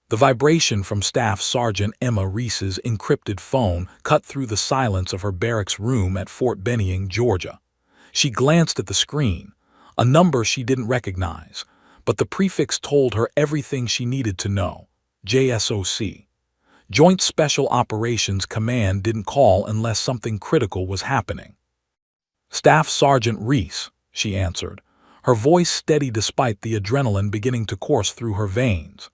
The vibration from Staff Sergeant Emma Reese's encrypted phone cut through the silence of her barracks room at Fort Benning, Georgia. She glanced at the screen, a number she didn't recognize, but the prefix told her everything she needed to know. JSOC. Joint Special Operations Command didn't call unless something critical was happening. Staff Sergeant Reese, she answered, her voice steady despite the adrenaline beginning to course through her veins.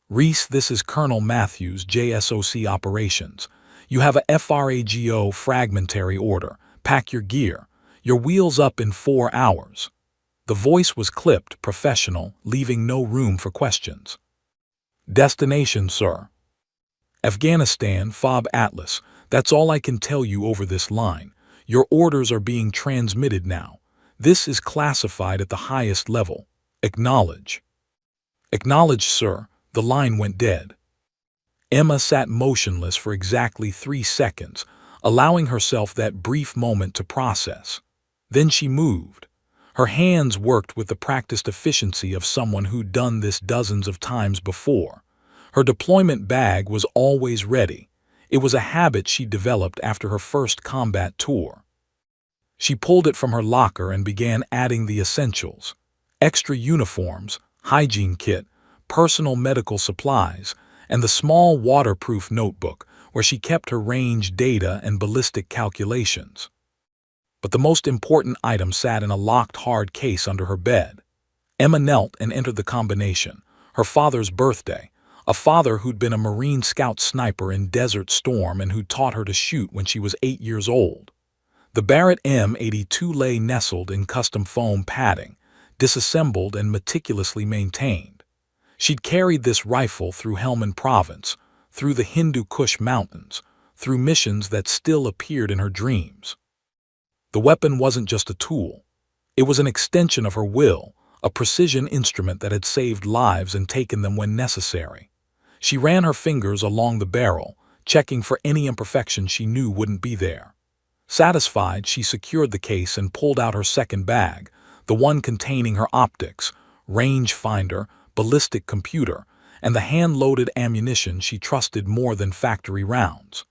Reese, this is Colonel Matthews, JSOC Operations. You have a FRAGO fragmentary order. Pack your gear. Your wheels up in 4 hours. The voice was clipped, professional, leaving no room for questions. Destination, sir. Afghanistan, FOB Atlas. That's all I can tell you over this line. Your orders are being transmitted now. This is classified at the highest level. Acknowledge. Acknowledged, sir. The line went dead. Emma sat motionless for exactly 3 seconds, allowing herself that brief moment to process. Then she moved. Her hands worked with the practiced efficiency of someone who'd done this dozens of times before. Her deployment bag was always ready. It was a habit she developed after her first combat tour. She pulled it from her locker and began adding the essentials: extra uniforms, hygiene kit, personal medical supplies, and the small waterproof notebook where she kept her range data and ballistic calculations. But the most important item sat in a locked hard case under her bed. Emma knelt and entered the combination: her father's birthday, a father who'd been a Marine Scout sniper in Desert Storm and who'd taught her to shoot when she was 8 years old. The Barrett M82 lay nestled in custom foam padding, disassembled and meticulously maintained. She'd carried this rifle through Helmand Province, through the Hindu Kush Mountains, through missions that still appeared in her dreams. The weapon wasn't just a tool. It was an extension of her will, a precision instrument that had saved lives and taken them when necessary. She ran her fingers along the barrel, checking for any imperfection she knew wouldn't be there. Satisfied, she secured the case and pulled out her second bag, the one containing her optics, range finder, ballistic computer, and the hand-loaded ammunition she trusted more than factory rounds.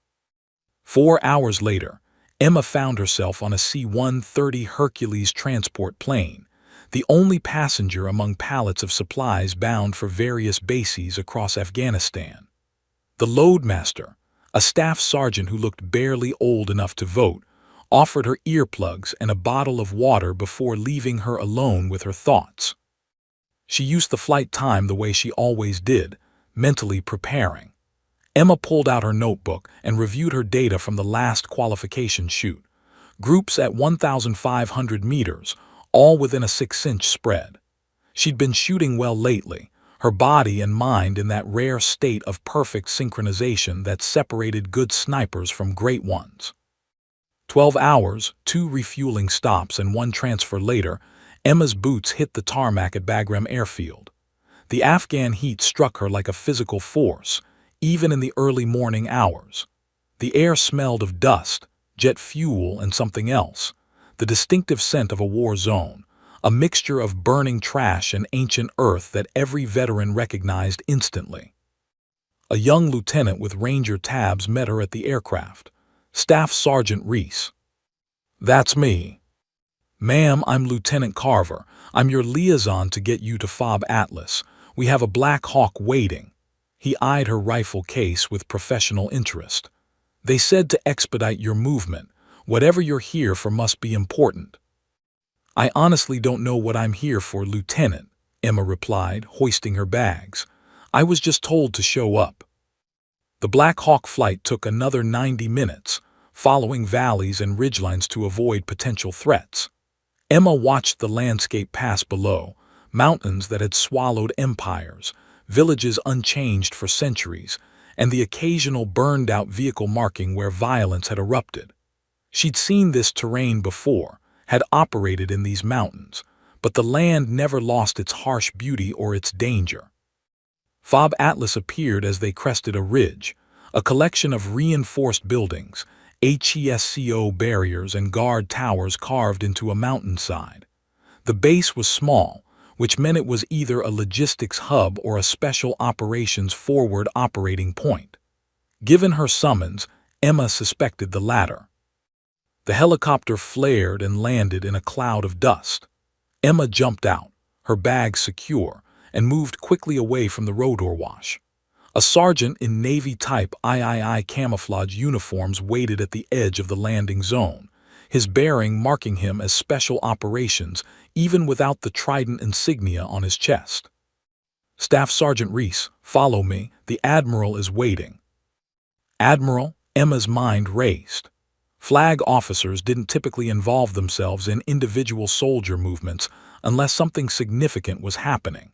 4 hours later, Emma found herself on a C-130 Hercules transport plane, the only passenger among pallets of supplies bound for various bases across Afghanistan. The loadmaster, a staff sergeant who looked barely old enough to vote, offered her earplugs and a bottle of water before leaving her alone with her thoughts. She used the flight time the way she always did, mentally preparing. Emma pulled out her notebook and reviewed her data from the last qualification shoot. Groups at 1,500 meters, all within a 6-inch spread. She'd been shooting well lately, her body and mind in that rare state of perfect synchronization that separated good snipers from great ones. 12 hours, 2 refueling stops and 1 transfer later, Emma's boots hit the tarmac at Bagram Airfield. The Afghan heat struck her like a physical force, even in the early morning hours. The air smelled of dust, jet fuel, and something else, the distinctive scent of a war zone, a mixture of burning trash and ancient earth that every veteran recognized instantly. A young lieutenant with Ranger tabs met her at the aircraft. Staff Sergeant Reese. "That's me." "Ma'am, I'm Lieutenant Carver. I'm your liaison to get you to FOB Atlas. We have a Black Hawk waiting." He eyed her rifle case with professional interest. "They said to expedite your movement. Whatever you're here for must be important." "I honestly don't know what I'm here for, Lieutenant," Emma replied, hoisting her bags. "I was just told to show up." The Black Hawk flight took another 90 minutes, following valleys and ridgelines to avoid potential threats. Emma watched the landscape pass below, mountains that had swallowed empires, villages unchanged for centuries, and the occasional burned-out vehicle marking where violence had erupted. She'd seen this terrain before, had operated in these mountains, but the land never lost its harsh beauty or its danger. FOB Atlas appeared as they crested a ridge, a collection of reinforced buildings, HESCO barriers and guard towers carved into a mountainside. The base was small, which meant it was either a logistics hub or a special operations forward operating point. Given her summons, Emma suspected the latter. The helicopter flared and landed in a cloud of dust. Emma jumped out, her bag secure, and moved quickly away from the rotor wash. A sergeant in Navy-type III camouflage uniforms waited at the edge of the landing zone, his bearing marking him as special operations even without the trident insignia on his chest. "Staff Sergeant Reese, follow me, the Admiral is waiting." "Admiral?" Emma's mind raced. Flag officers didn't typically involve themselves in individual soldier movements unless something significant was happening.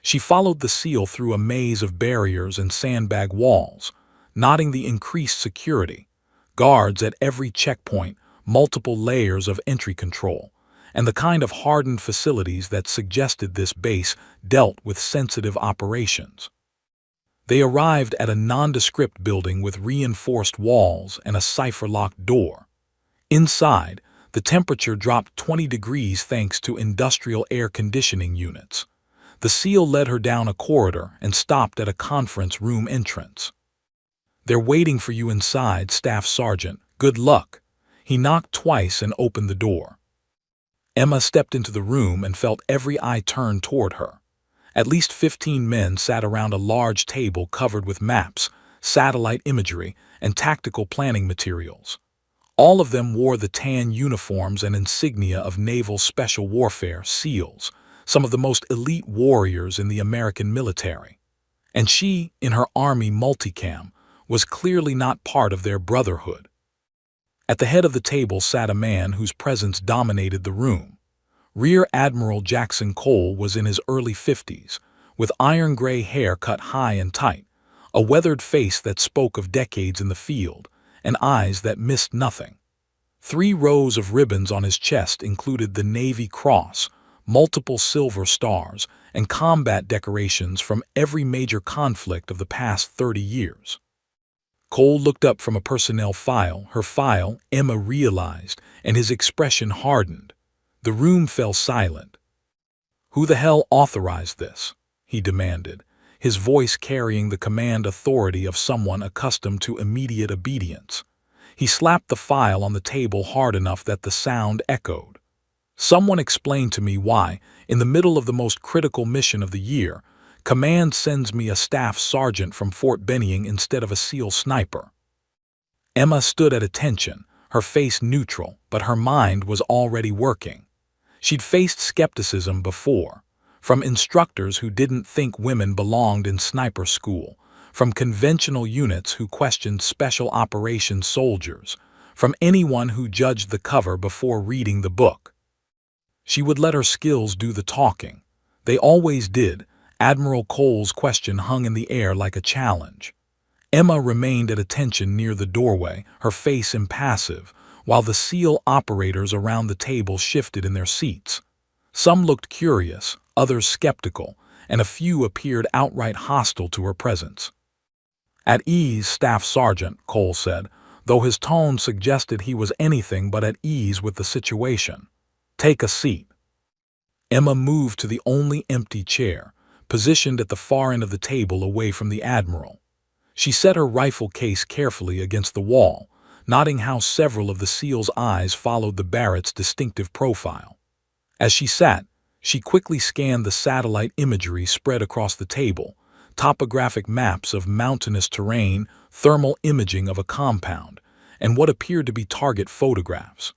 She followed the SEAL through a maze of barriers and sandbag walls, noting the increased security, guards at every checkpoint, multiple layers of entry control, and the kind of hardened facilities that suggested this base dealt with sensitive operations. They arrived at a nondescript building with reinforced walls and a cipher-locked door. Inside, the temperature dropped 20 degrees thanks to industrial air conditioning units. The SEAL led her down a corridor and stopped at a conference room entrance. "They're waiting for you inside, Staff Sergeant. Good luck." He knocked twice and opened the door. Emma stepped into the room and felt every eye turn toward her. At least 15 men sat around a large table covered with maps, satellite imagery, and tactical planning materials. All of them wore the tan uniforms and insignia of Naval Special Warfare SEALs, some of the most elite warriors in the American military. And she, in her Army multicam, was clearly not part of their brotherhood. At the head of the table sat a man whose presence dominated the room. Rear Admiral Jackson Cole was in his early 50s, with iron-gray hair cut high and tight, a weathered face that spoke of decades in the field, and eyes that missed nothing. 3 rows of ribbons on his chest included the Navy Cross, multiple silver stars, and combat decorations from every major conflict of the past 30 years. Cole looked up from a personnel file, her file, Emma realized, and his expression hardened. The room fell silent. "Who the hell authorized this?" he demanded, his voice carrying the command authority of someone accustomed to immediate obedience. He slapped the file on the table hard enough that the sound echoed. "Someone explain to me why, in the middle of the most critical mission of the year, Command sends me a staff sergeant from Fort Benning instead of a SEAL sniper." Emma stood at attention, her face neutral, but her mind was already working. She'd faced skepticism before, from instructors who didn't think women belonged in sniper school, from conventional units who questioned special operations soldiers, from anyone who judged the cover before reading the book. She would let her skills do the talking. They always did. Admiral Cole's question hung in the air like a challenge. Emma remained at attention near the doorway, her face impassive, while the SEAL operators around the table shifted in their seats. Some looked curious, others skeptical, and a few appeared outright hostile to her presence. "At ease, Staff Sergeant," Cole said, though his tone suggested he was anything but at ease with the situation. "Take a seat." Emma moved to the only empty chair, positioned at the far end of the table away from the Admiral. She set her rifle case carefully against the wall, noting how several of the SEAL's eyes followed the Barrett's distinctive profile. As she sat, she quickly scanned the satellite imagery spread across the table, topographic maps of mountainous terrain, thermal imaging of a compound, and what appeared to be target photographs.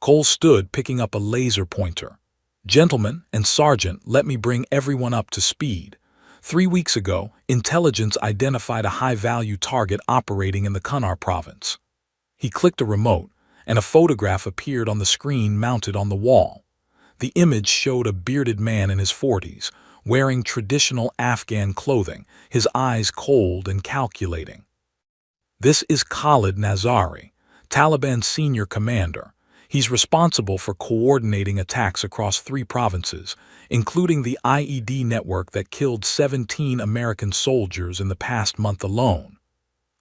Cole stood picking up a laser pointer. "Gentlemen and Sergeant, let me bring everyone up to speed. 3 weeks ago, intelligence identified a high-value target operating in the Kunar province." He clicked a remote, and a photograph appeared on the screen mounted on the wall. The image showed a bearded man in his 40s, wearing traditional Afghan clothing, his eyes cold and calculating. "This is Khalid Nazari, Taliban senior commander. He's responsible for coordinating attacks across 3 provinces, including the IED network that killed 17 American soldiers in the past month alone."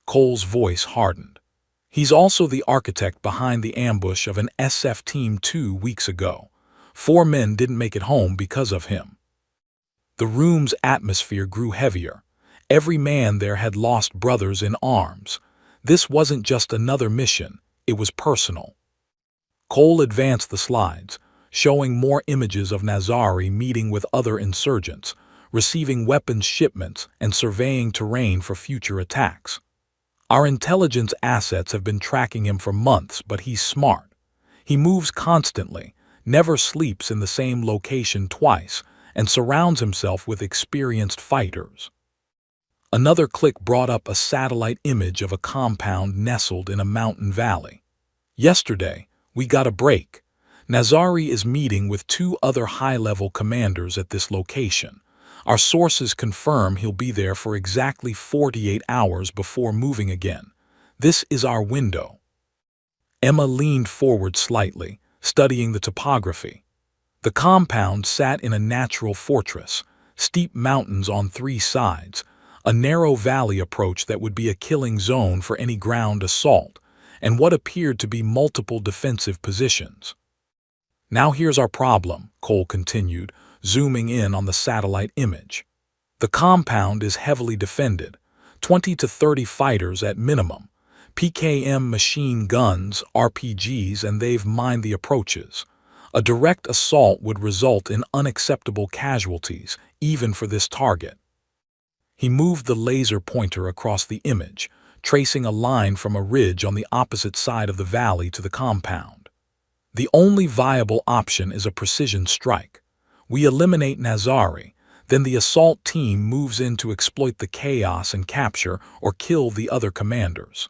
Cole's voice hardened. "He's also the architect behind the ambush of an SF team 2 weeks ago. 4 men didn't make it home because of him. The room's atmosphere grew heavier. Every man there had lost brothers in arms. This wasn't just another mission, it was personal. Cole advanced the slides, showing more images of Nazari meeting with other insurgents, receiving weapons shipments, and surveying terrain for future attacks. Our intelligence assets have been tracking him for months, but he's smart. He moves constantly, never sleeps in the same location twice, and surrounds himself with experienced fighters. Another click brought up a satellite image of a compound nestled in a mountain valley. Yesterday, we got a break. Nazari is meeting with 2 other high-level commanders at this location. Our sources confirm he'll be there for exactly 48 hours before moving again. This is our window. Emma leaned forward slightly, studying the topography. The compound sat in a natural fortress, steep mountains on 3 sides, a narrow valley approach that would be a killing zone for any ground assault, and what appeared to be multiple defensive positions. Now here's our problem, Cole continued, zooming in on the satellite image. The compound is heavily defended, 20 to 30 fighters at minimum, PKM machine guns, RPGs, and they've mined the approaches. A direct assault would result in unacceptable casualties, even for this target. He moved the laser pointer across the image, tracing a line from a ridge on the opposite side of the valley to the compound. The only viable option is a precision strike. We eliminate Nazari, then the assault team moves in to exploit the chaos and capture or kill the other commanders.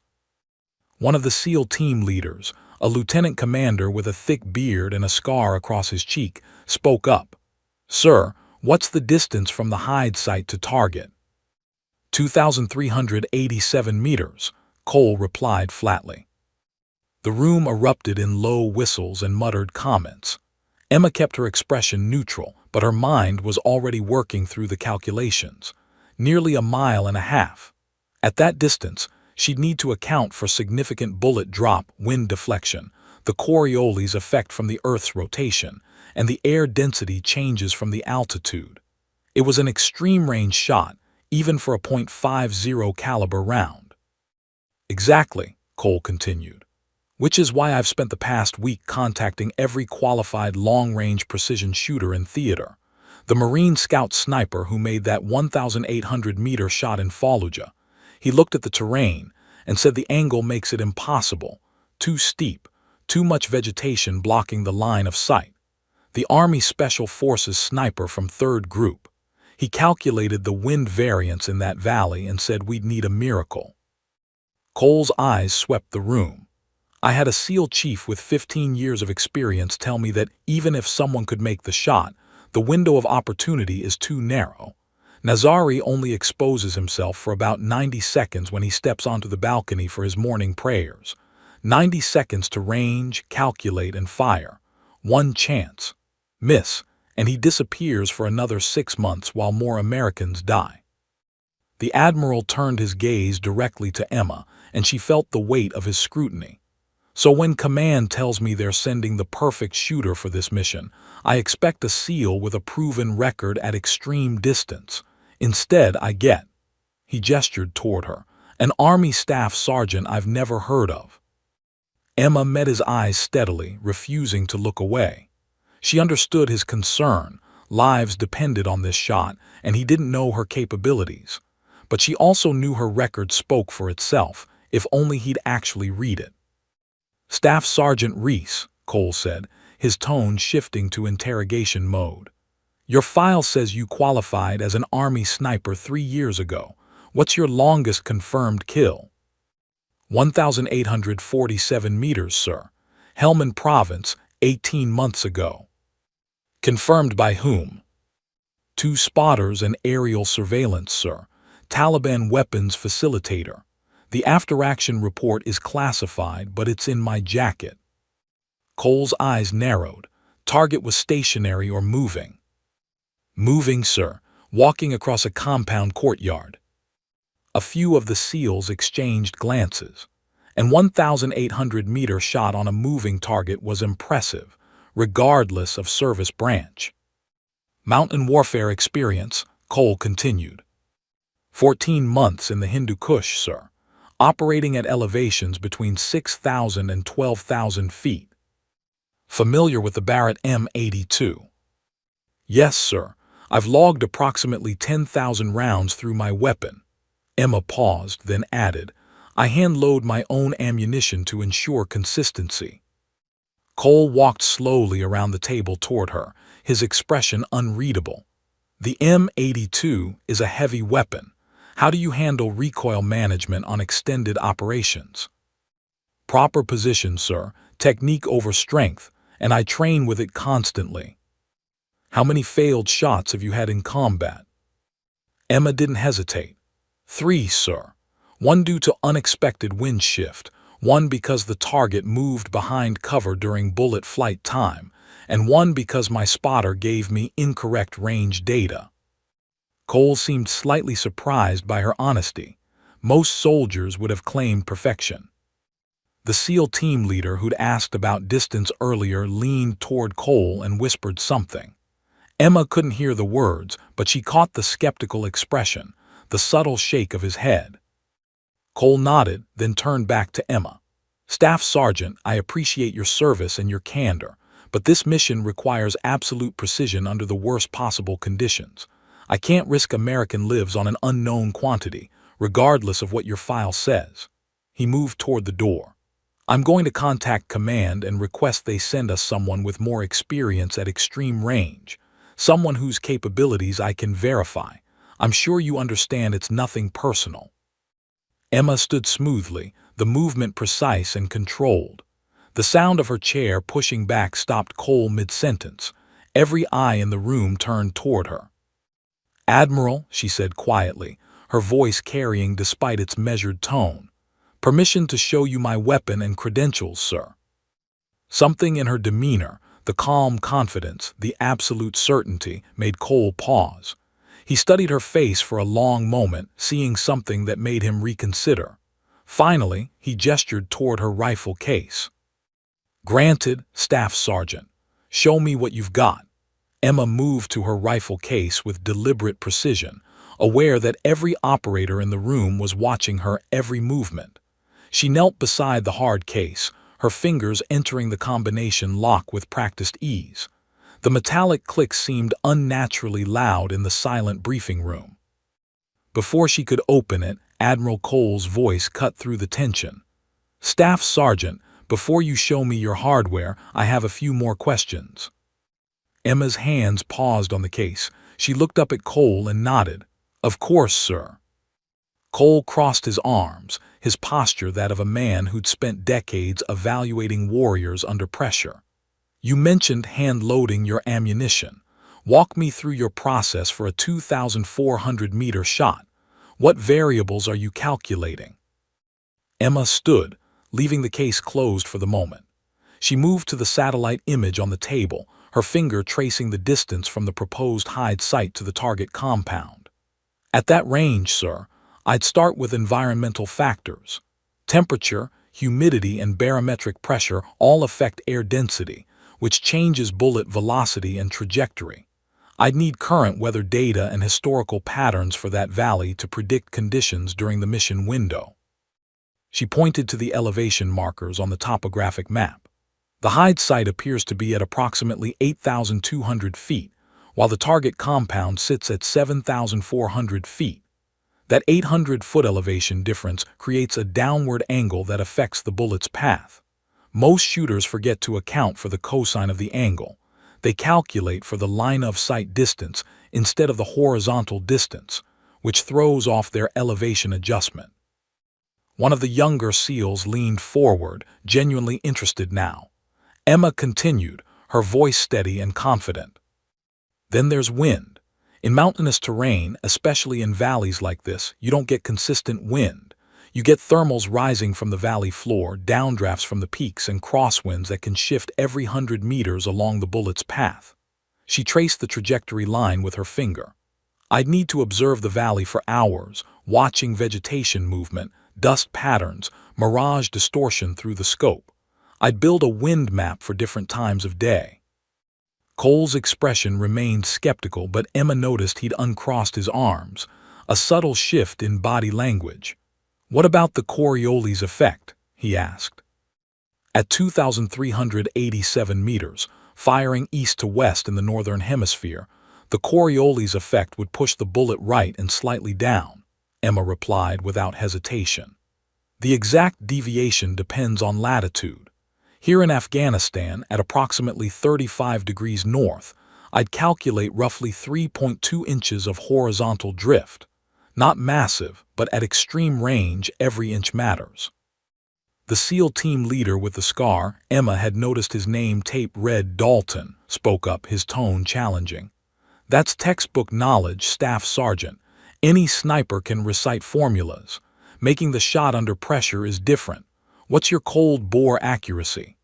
One of the SEAL team leaders, a lieutenant commander with a thick beard and a scar across his cheek, spoke up. "Sir, what's the distance from the hide site to target?" 2,387 meters, Cole replied flatly. The room erupted in low whistles and muttered comments. Emma kept her expression neutral, but her mind was already working through the calculations. Nearly a mile and a half. At that distance, she'd need to account for significant bullet drop, wind deflection, the Coriolis effect from the Earth's rotation, and the air density changes from the altitude. It was an extreme-range shot, even for a .50 caliber round. Exactly, Cole continued. Which is why I've spent the past week contacting every qualified long-range precision shooter in theater. The Marine Scout sniper who made that 1,800-meter shot in Fallujah. He looked at the terrain and said the angle makes it impossible. Too steep, too much vegetation blocking the line of sight. The Army Special Forces sniper from 3rd Group. He calculated the wind variance in that valley and said we'd need a miracle. Cole's eyes swept the room. I had a SEAL chief with 15 years of experience tell me that even if someone could make the shot, the window of opportunity is too narrow. Nazari only exposes himself for about 90 seconds when he steps onto the balcony for his morning prayers. 90 seconds to range, calculate, and fire. One chance. Miss, and he disappears for another 6 months while more Americans die. The Admiral turned his gaze directly to Emma, and she felt the weight of his scrutiny. So when command tells me they're sending the perfect shooter for this mission, I expect a SEAL with a proven record at extreme distance. Instead, I get, he gestured toward her, an Army staff sergeant I've never heard of. Emma met his eyes steadily, refusing to look away. She understood his concern. Lives depended on this shot, and he didn't know her capabilities. But she also knew her record spoke for itself, if only he'd actually read it. Staff Sergeant Reese, Cole said, his tone shifting to interrogation mode. Your file says you qualified as an Army sniper 3 years ago. What's your longest confirmed kill? 1,847 meters, sir. Helmand Province, 18 months ago. Confirmed by whom? 2 spotters and aerial surveillance, sir. Taliban weapons facilitator. The after-action report is classified, but it's in my jacket. Cole's eyes narrowed. Target was stationary or moving. Moving, sir. Walking across a compound courtyard. A few of the SEALs exchanged glances. An 1,800-meter shot on a moving target was impressive. regardless of service branch. Mountain warfare experience, Cole continued. 14 months in the Hindu Kush, sir, operating at elevations between 6,000 and 12,000 feet. Familiar with the Barrett M82? Yes, sir. I've logged approximately 10,000 rounds through my weapon. Emma paused, then added, I hand-load my own ammunition to ensure consistency. Cole walked slowly around the table toward her, his expression unreadable. The M82 is a heavy weapon. How do you handle recoil management on extended operations? Proper position, sir, technique over strength, and I train with it constantly. How many failed shots have you had in combat? Emma didn't hesitate. 3, sir. 1 due to unexpected wind shift, 1 because the target moved behind cover during bullet flight time, and 1 because my spotter gave me incorrect range data. Cole seemed slightly surprised by her honesty. Most soldiers would have claimed perfection. The SEAL team leader who'd asked about distance earlier leaned toward Cole and whispered something. Emma couldn't hear the words, but she caught the skeptical expression, the subtle shake of his head. Cole nodded, then turned back to Emma. Staff Sergeant, I appreciate your service and your candor, but this mission requires absolute precision under the worst possible conditions. I can't risk American lives on an unknown quantity, regardless of what your file says. He moved toward the door. I'm going to contact command and request they send us someone with more experience at extreme range, someone whose capabilities I can verify. I'm sure you understand it's nothing personal. Emma stood smoothly, the movement precise and controlled. The sound of her chair pushing back stopped Cole mid-sentence. Every eye in the room turned toward her. Admiral, she said quietly, her voice carrying despite its measured tone. Permission to show you my weapon and credentials, sir. Something in her demeanor, the calm confidence, the absolute certainty, made Cole pause. He studied her face for a long moment, seeing something that made him reconsider. Finally, he gestured toward her rifle case. Granted, Staff Sergeant. Show me what you've got. Emma moved to her rifle case with deliberate precision, aware that every operator in the room was watching her every movement. She knelt beside the hard case, her fingers entering the combination lock with practiced ease. The metallic click seemed unnaturally loud in the silent briefing room. Before she could open it, Admiral Cole's voice cut through the tension. Staff Sergeant, before you show me your hardware, I have a few more questions. Emma's hands paused on the case. She looked up at Cole and nodded. Of course, sir. Cole crossed his arms, his posture that of a man who'd spent decades evaluating warriors under pressure. You mentioned hand-loading your ammunition. Walk me through your process for a 2,400-meter shot. What variables are you calculating? Emma stood, leaving the case closed for the moment. She moved to the satellite image on the table, her finger tracing the distance from the proposed hide site to the target compound. At that range, sir, I'd start with environmental factors. Temperature, humidity, and barometric pressure all affect air density, which changes bullet velocity and trajectory. I'd need current weather data and historical patterns for that valley to predict conditions during the mission window. She pointed to the elevation markers on the topographic map. The hide site appears to be at approximately 8,200 feet, while the target compound sits at 7,400 feet. That 800-foot elevation difference creates a downward angle that affects the bullet's path. Most shooters forget to account for the cosine of the angle. They calculate for the line-of-sight distance instead of the horizontal distance, which throws off their elevation adjustment. One of the younger SEALs leaned forward, genuinely interested now. Emma continued, her voice steady and confident. Then there's wind. In mountainous terrain, especially in valleys like this, you don't get consistent wind. You get thermals rising from the valley floor, downdrafts from the peaks, and crosswinds that can shift every 100 meters along the bullet's path. She traced the trajectory line with her finger. I'd need to observe the valley for hours, watching vegetation movement, dust patterns, mirage distortion through the scope. I'd build a wind map for different times of day. Cole's expression remained skeptical, but Emma noticed he'd uncrossed his arms, a subtle shift in body language. "What about the Coriolis effect?" he asked. At 2,387 meters, firing east to west in the northern hemisphere, the Coriolis effect would push the bullet right and slightly down, Emma replied without hesitation. The exact deviation depends on latitude. Here in Afghanistan, at approximately 35 degrees north, I'd calculate roughly 3.2 inches of horizontal drift. Not massive, but at extreme range, every inch matters. The SEAL team leader with the scar, Emma had noticed his name tape read Dalton, spoke up, his tone challenging. "That's textbook knowledge, Staff Sergeant. Any sniper can recite formulas. Making the shot under pressure is different. What's your cold bore accuracy?"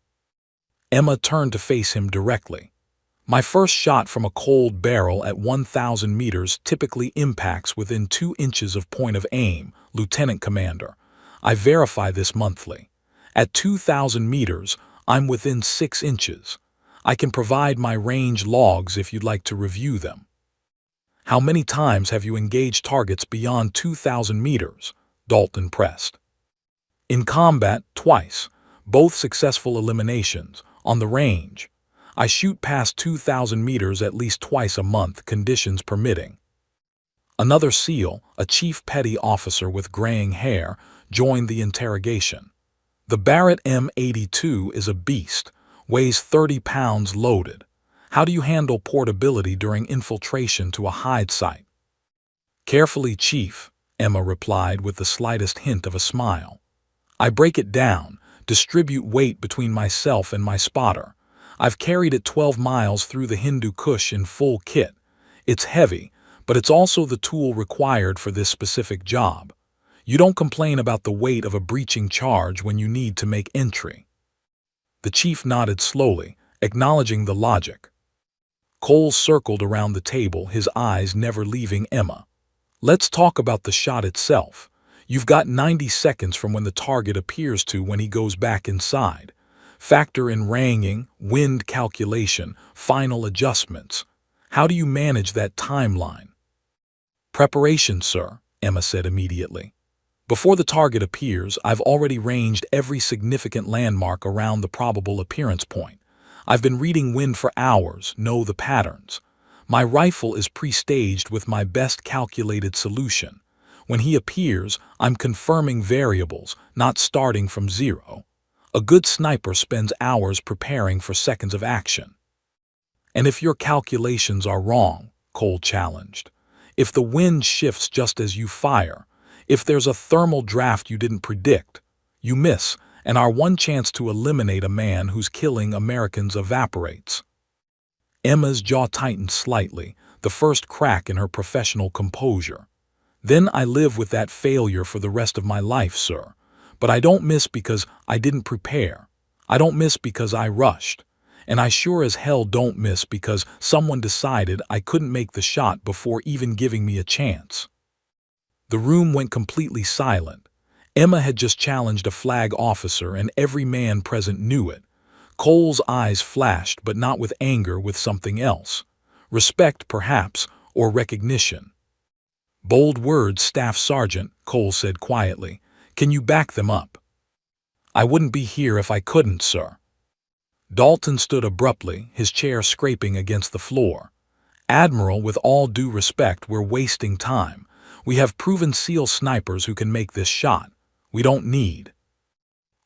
Emma turned to face him directly. "My first shot from a cold barrel at 1,000 meters typically impacts within 2 inches of point of aim, Lieutenant Commander. I verify this monthly. At 2,000 meters, I'm within 6 inches. I can provide my range logs if you'd like to review them." "How many times have you engaged targets beyond 2,000 meters?" Dalton pressed. "In combat, twice, both successful eliminations. On the range, I shoot past 2,000 meters at least twice a month, conditions permitting." Another SEAL, a chief petty officer with graying hair, joined the interrogation. "The Barrett M82 is a beast, weighs 30 pounds loaded. How do you handle portability during infiltration to a hide site?" "Carefully, Chief," Emma replied with the slightest hint of a smile. "I break it down, distribute weight between myself and my spotter. I've carried it 12 miles through the Hindu Kush in full kit. It's heavy, but it's also the tool required for this specific job. You don't complain about the weight of a breaching charge when you need to make entry." The chief nodded slowly, acknowledging the logic. Cole circled around the table, his eyes never leaving Emma. "Let's talk about the shot itself. You've got 90 seconds from when the target appears to when he goes back inside. Factor in ranging, wind calculation, final adjustments. How do you manage that timeline?" "Preparation, sir," Emma said immediately. "Before the target appears, I've already ranged every significant landmark around the probable appearance point. I've been reading wind for hours, know the patterns. My rifle is pre-staged with my best calculated solution. When he appears, I'm confirming variables, not starting from zero. A good sniper spends hours preparing for seconds of action." "And if your calculations are wrong," Cole challenged, "if the wind shifts just as you fire, if there's a thermal draft you didn't predict, you miss, and our one chance to eliminate a man who's killing Americans evaporates." Emma's jaw tightened slightly, the first crack in her professional composure. "Then I live with that failure for the rest of my life, sir. But I don't miss because I didn't prepare. I don't miss because I rushed. And I sure as hell don't miss because someone decided I couldn't make the shot before even giving me a chance." The room went completely silent. Emma had just challenged a flag officer, and every man present knew it. Cole's eyes flashed, but not with anger, with something else. Respect, perhaps, or recognition. "Bold words, Staff Sergeant," Cole said quietly. "Can you back them up?" "I wouldn't be here if I couldn't, sir." Dalton stood abruptly, his chair scraping against the floor. "Admiral, with all due respect, we're wasting time. We have proven SEAL snipers who can make this shot. We don't need—"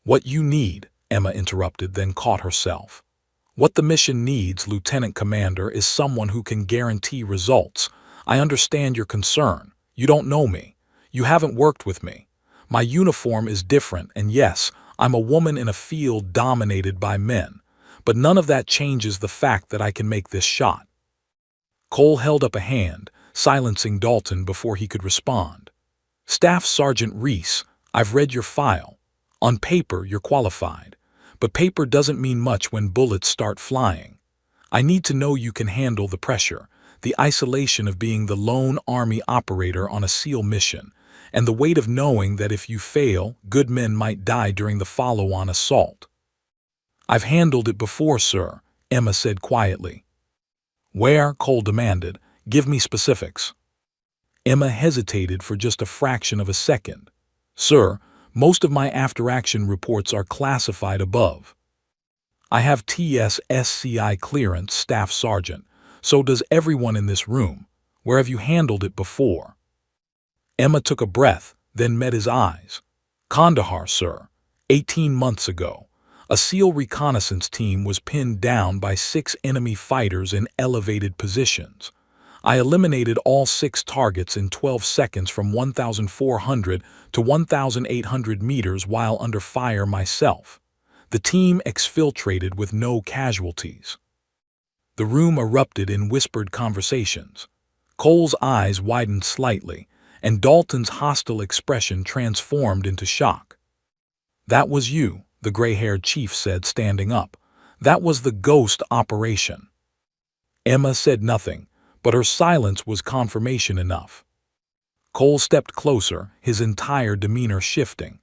"What you need," Emma interrupted, then caught herself. "What the mission needs, Lieutenant Commander, is someone who can guarantee results. I understand your concern. You don't know me. You haven't worked with me. My uniform is different, and yes, I'm a woman in a field dominated by men. But none of that changes the fact that I can make this shot." Cole held up a hand, silencing Dalton before he could respond. "Staff Sergeant Reese, I've read your file. On paper, you're qualified. But paper doesn't mean much when bullets start flying. I need to know you can handle the pressure, the isolation of being the lone Army operator on a SEAL mission, and the weight of knowing that if you fail, good men might die during the follow-on assault." "I've handled it before, sir," Emma said quietly. Where? Cole demanded. Give me specifics. Emma hesitated for just a fraction of a second. Sir, most of my after-action reports are classified above. I have TS-SCI clearance, Staff Sergeant. So does everyone in this room. Where have you handled it before? Emma took a breath, then met his eyes. Kandahar, sir. 18 months ago, a SEAL reconnaissance team was pinned down by 6 enemy fighters in elevated positions. I eliminated all 6 targets in 12 seconds from 1,400 to 1,800 meters while under fire myself. The team exfiltrated with no casualties. The room erupted in whispered conversations. Cole's eyes widened slightly, and Dalton's hostile expression transformed into shock. That was you, the gray-haired chief said, standing up. That was the ghost operation. Emma said nothing, but her silence was confirmation enough. Cole stepped closer, his entire demeanor shifting.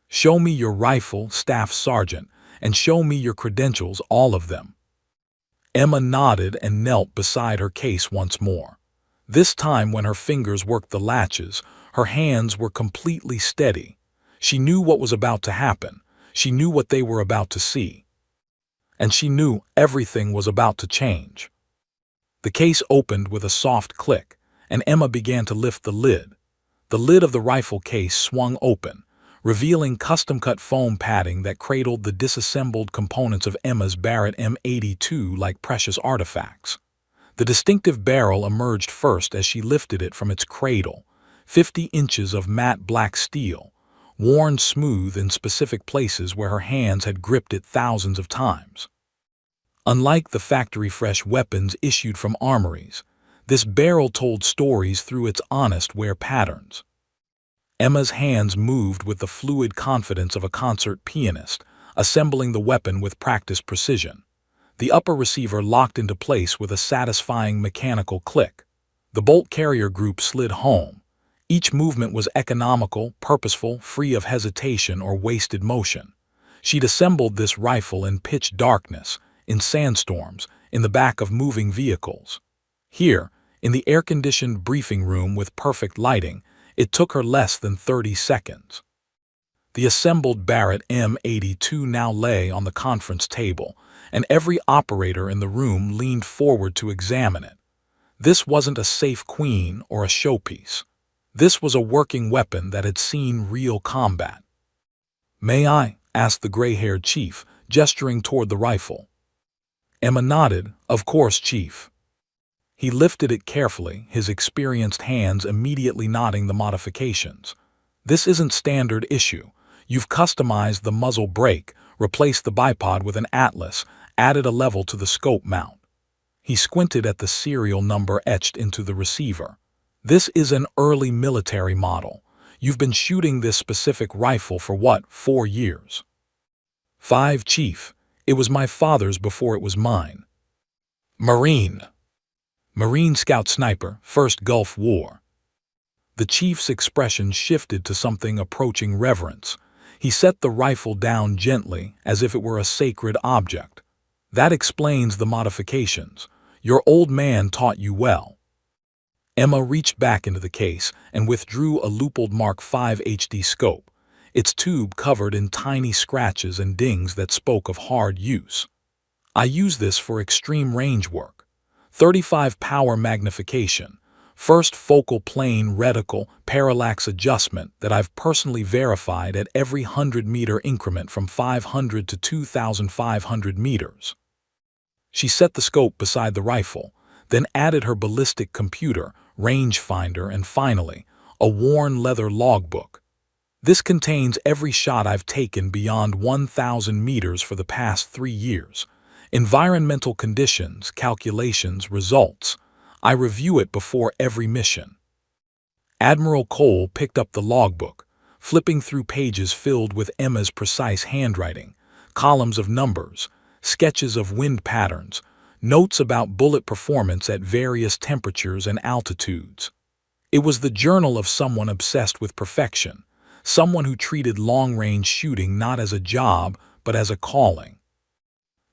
Show me your rifle, Staff Sergeant, and show me your credentials, all of them. Emma nodded and knelt beside her case once more. This time, when her fingers worked the latches, her hands were completely steady. She knew what was about to happen. She knew what they were about to see. And she knew everything was about to change. The case opened with a soft click, and Emma began to lift the lid. The lid of the rifle case swung open, revealing custom-cut foam padding that cradled the disassembled components of Emma's Barrett M82 like precious artifacts. The distinctive barrel emerged first as she lifted it from its cradle, 50 inches of matte black steel, worn smooth in specific places where her hands had gripped it thousands of times. Unlike the factory-fresh weapons issued from armories, this barrel told stories through its honest wear patterns. Emma's hands moved with the fluid confidence of a concert pianist, assembling the weapon with practiced precision. The upper receiver locked into place with a satisfying mechanical click. The bolt carrier group slid home. Each movement was economical, purposeful, free of hesitation or wasted motion. She'd assembled this rifle in pitch darkness, in sandstorms, in the back of moving vehicles. Here, in the air-conditioned briefing room with perfect lighting, it took her less than 30 seconds. The assembled Barrett M82 now lay on the conference table, and every operator in the room leaned forward to examine it. This wasn't a safe queen or a showpiece. This was a working weapon that had seen real combat. "May I?" asked the gray-haired chief, gesturing toward the rifle. Emma nodded. "Of course, Chief." He lifted it carefully, his experienced hands immediately nodding the modifications. "This isn't standard issue. You've customized the muzzle brake, replaced the bipod with an atlas, added a level to the scope mount." He squinted at the serial number etched into the receiver. "This is an early military model. You've been shooting this specific rifle for what, 4 years?" "5, Chief. It was my father's before it was mine." "Marine Scout Sniper, First Gulf War." The chief's expression shifted to something approaching reverence. He set the rifle down gently, as if it were a sacred object. "That explains the modifications. Your old man taught you well." Emma reached back into the case and withdrew a Leupold Mark V HD scope, its tube covered in tiny scratches and dings that spoke of hard use. "I use this for extreme range work. 35 power magnification, first focal plane reticle parallax adjustment that I've personally verified at every 100-meter increment from 500 to 2,500 meters." She set the scope beside the rifle, then added her ballistic computer, rangefinder, and finally, a worn leather logbook. "This contains every shot I've taken beyond 1,000 meters for the past 3 years. Environmental conditions, calculations, results. I review it before every mission." Admiral Cole picked up the logbook, flipping through pages filled with Emma's precise handwriting, columns of numbers, sketches of wind patterns, notes about bullet performance at various temperatures and altitudes. It was the journal of someone obsessed with perfection, someone who treated long-range shooting not as a job, but as a calling.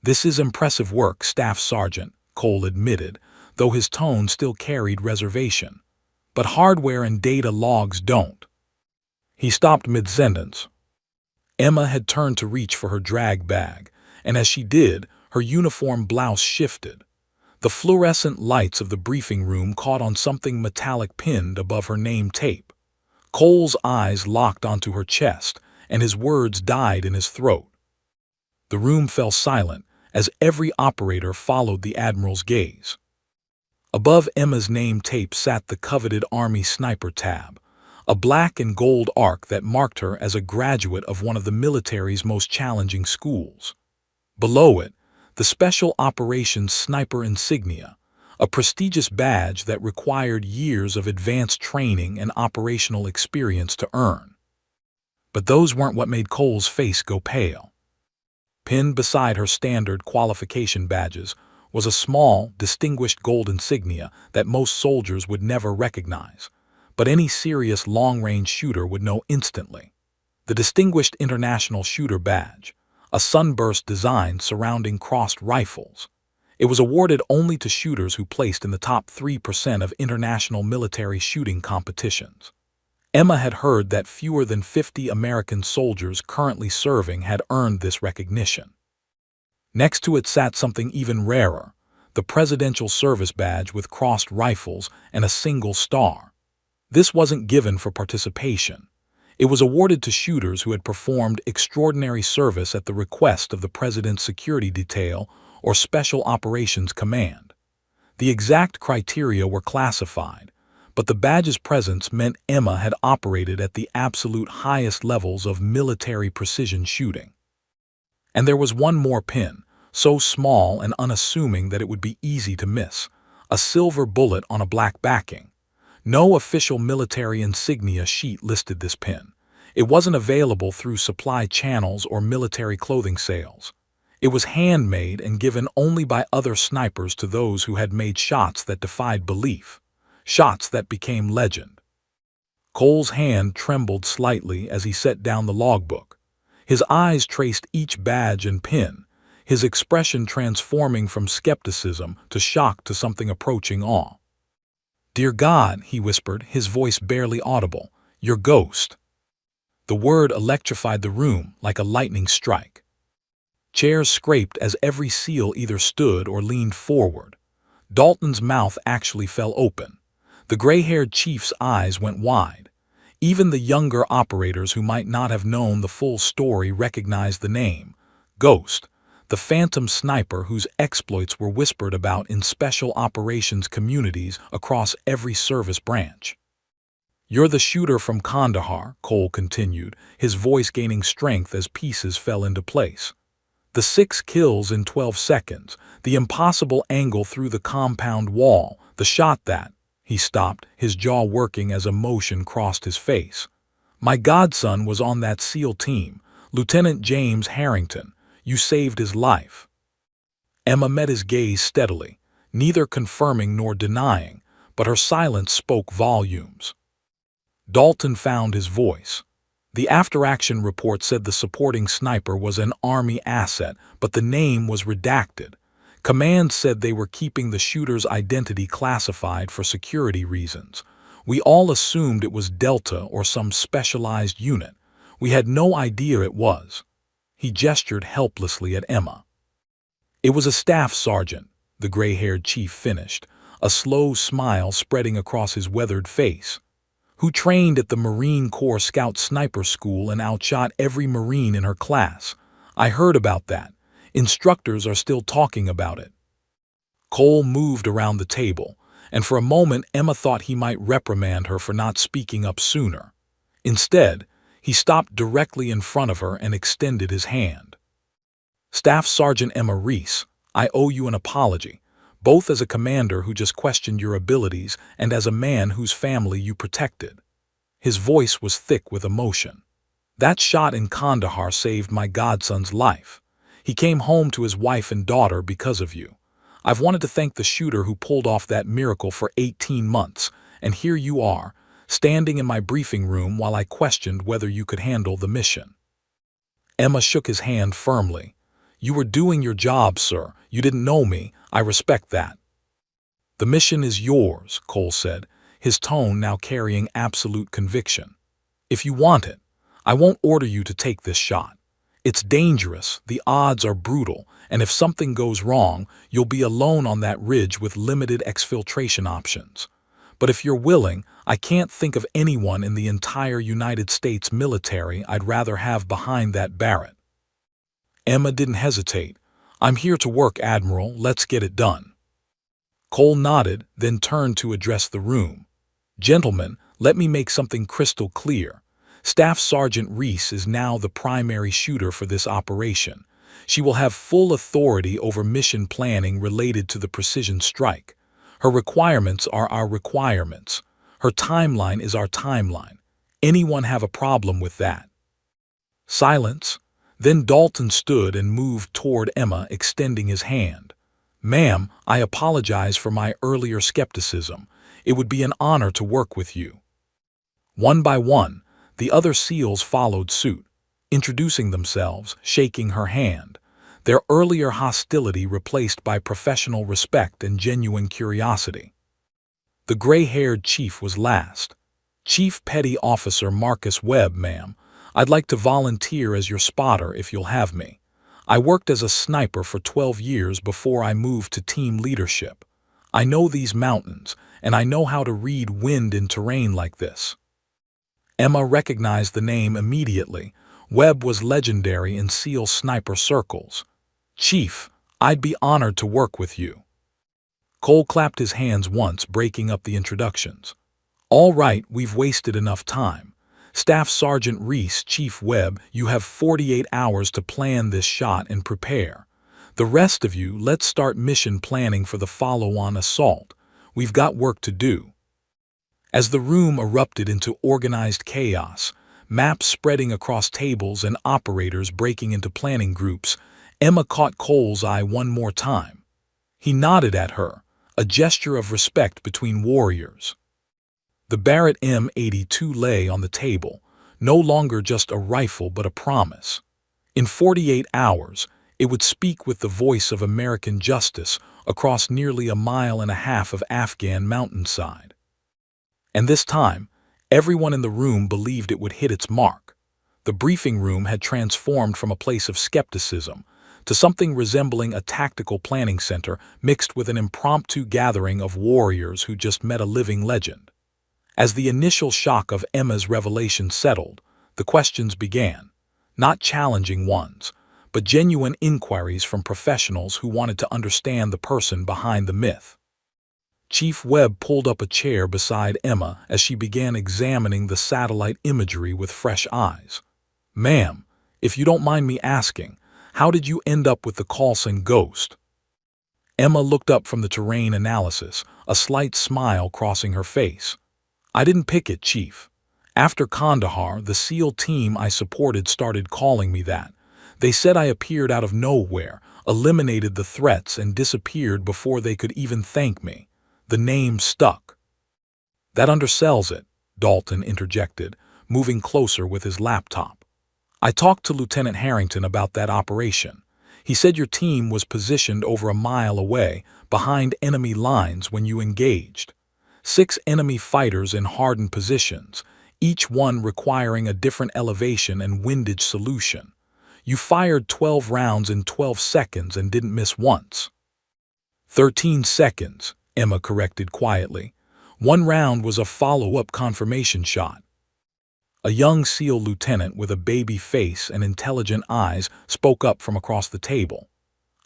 "This is impressive work, Staff Sergeant," Cole admitted, though his tone still carried reservation. "But hardware and data logs don't." He stopped mid-sentence. Emma had turned to reach for her drag bag, and as she did, her uniform blouse shifted. The fluorescent lights of the briefing room caught on something metallic pinned above her name tape. Cole's eyes locked onto her chest, and his words died in his throat. The room fell silent as every operator followed the Admiral's gaze. Above Emma's name tape sat the coveted Army Sniper tab, a black and gold arc that marked her as a graduate of one of the military's most challenging schools. Below it, the Special Operations Sniper insignia, a prestigious badge that required years of advanced training and operational experience to earn. But those weren't what made Cole's face go pale. Pinned beside her standard qualification badges was a small, distinguished gold insignia that most soldiers would never recognize, but any serious long-range shooter would know instantly. The Distinguished International Shooter Badge, a sunburst design surrounding crossed rifles. It was awarded only to shooters who placed in the top 3% of international military shooting competitions. Emma had heard that fewer than 50 American soldiers currently serving had earned this recognition. Next to it sat something even rarer, the Presidential Service Badge with crossed rifles and a single star. This wasn't given for participation. It was awarded to shooters who had performed extraordinary service at the request of the President's Security Detail or Special Operations Command. The exact criteria were classified, but the badge's presence meant Emma had operated at the absolute highest levels of military precision shooting. And there was one more pin, so small and unassuming that it would be easy to miss, a silver bullet on a black backing. No official military insignia sheet listed this pin. It wasn't available through supply channels or military clothing sales. It was handmade and given only by other snipers to those who had made shots that defied belief, shots that became legend. Cole's hand trembled slightly as he set down the logbook. His eyes traced each badge and pin, his expression transforming from skepticism to shock to something approaching awe. "Dear God," he whispered, his voice barely audible, "your ghost." The word electrified the room like a lightning strike. Chairs scraped as every SEAL either stood or leaned forward. Dalton's mouth actually fell open. The gray-haired chief's eyes went wide. Even the younger operators who might not have known the full story recognized the name, Ghost, the phantom sniper whose exploits were whispered about in special operations communities across every service branch. "You're the shooter from Kandahar," Cole continued, his voice gaining strength as pieces fell into place. "The 6 kills in 12 seconds, the impossible angle through the compound wall, the shot that—" He stopped, his jaw working as emotion crossed his face. "My godson was on that SEAL team, Lieutenant James Harrington. You saved his life." Emma met his gaze steadily, neither confirming nor denying, but her silence spoke volumes. Dalton found his voice. The after-action report said the supporting sniper was an Army asset, but the name was redacted. Command said they were keeping the shooter's identity classified for security reasons. We all assumed it was Delta or some specialized unit. We had no idea it was. He gestured helplessly at Emma. "It was a staff sergeant," the gray-haired chief finished, a slow smile spreading across his weathered face, "who trained at the Marine Corps Scout Sniper School and outshot every Marine in her class. I heard about that. Instructors are still talking about it." Cole moved around the table, and for a moment Emma thought he might reprimand her for not speaking up sooner. Instead, he stopped directly in front of her and extended his hand. "Staff Sergeant Emma Reese, I owe you an apology, both as a commander who just questioned your abilities and as a man whose family you protected." His voice was thick with emotion. "That shot in Kandahar saved my godson's life. He came home to his wife and daughter because of you. I've wanted to thank the shooter who pulled off that miracle for 18 months, and here you are, standing in my briefing room while I questioned whether you could handle the mission." Emma shook his hand firmly. "You were doing your job, sir. You didn't know me. I respect that." "The mission is yours," Cole said, his tone now carrying absolute conviction. "If you want it, I won't order you to take this shot. It's dangerous, the odds are brutal, and if something goes wrong, you'll be alone on that ridge with limited exfiltration options. But if you're willing, I can't think of anyone in the entire United States military I'd rather have behind that Barrett." Emma didn't hesitate. "I'm here to work, Admiral. Let's get it done." Cole nodded, then turned to address the room. "Gentlemen, let me make something crystal clear. Staff Sergeant Reese is now the primary shooter for this operation. She will have full authority over mission planning related to the precision strike. Her requirements are our requirements. Her timeline is our timeline. Anyone have a problem with that?" Silence. Then Dalton stood and moved toward Emma, extending his hand. "Ma'am, I apologize for my earlier skepticism. It would be an honor to work with you." One by one, the other SEALs followed suit, introducing themselves, shaking her hand, their earlier hostility replaced by professional respect and genuine curiosity. The gray-haired chief was last. "Chief Petty Officer Marcus Webb, ma'am. I'd like to volunteer as your spotter if you'll have me. I worked as a sniper for 12 years before I moved to team leadership. I know these mountains, and I know how to read wind in terrain like this." Emma recognized the name immediately. Webb was legendary in SEAL sniper circles. "Chief, I'd be honored to work with you." Cole clapped his hands once, breaking up the introductions. "All right, we've wasted enough time. Staff Sergeant Reese, Chief Webb, you have 48 hours to plan this shot and prepare. The rest of you, let's start mission planning for the follow-on assault. We've got work to do." As the room erupted into organized chaos, maps spreading across tables and operators breaking into planning groups, Emma caught Cole's eye one more time. He nodded at her, a gesture of respect between warriors. The Barrett M82 lay on the table, no longer just a rifle but a promise. In 48 hours, it would speak with the voice of American justice across nearly a mile and a half of Afghan mountainside. And this time, everyone in the room believed it would hit its mark. The briefing room had transformed from a place of skepticism to something resembling a tactical planning center mixed with an impromptu gathering of warriors who just met a living legend. As the initial shock of Emma's revelation settled, the questions began, not challenging ones, but genuine inquiries from professionals who wanted to understand the person behind the myth. Chief Webb pulled up a chair beside Emma as she began examining the satellite imagery with fresh eyes. "Ma'am, if you don't mind me asking, how did you end up with the Carlson ghost?" Emma looked up from the terrain analysis, a slight smile crossing her face. "I didn't pick it, Chief. After Kandahar, the SEAL team I supported started calling me that. They said I appeared out of nowhere, eliminated the threats, and disappeared before they could even thank me. The name stuck." "That undersells it," Dalton interjected, moving closer with his laptop. "I talked to Lieutenant Harrington about that operation. He said your team was positioned over a mile away, behind enemy lines when you engaged. 6 enemy fighters in hardened positions, each one requiring a different elevation and windage solution. You fired 12 rounds in 12 seconds and didn't miss once." 13 seconds, Emma corrected quietly. "One round was a follow-up confirmation shot." A young SEAL lieutenant with a baby face and intelligent eyes spoke up from across the table.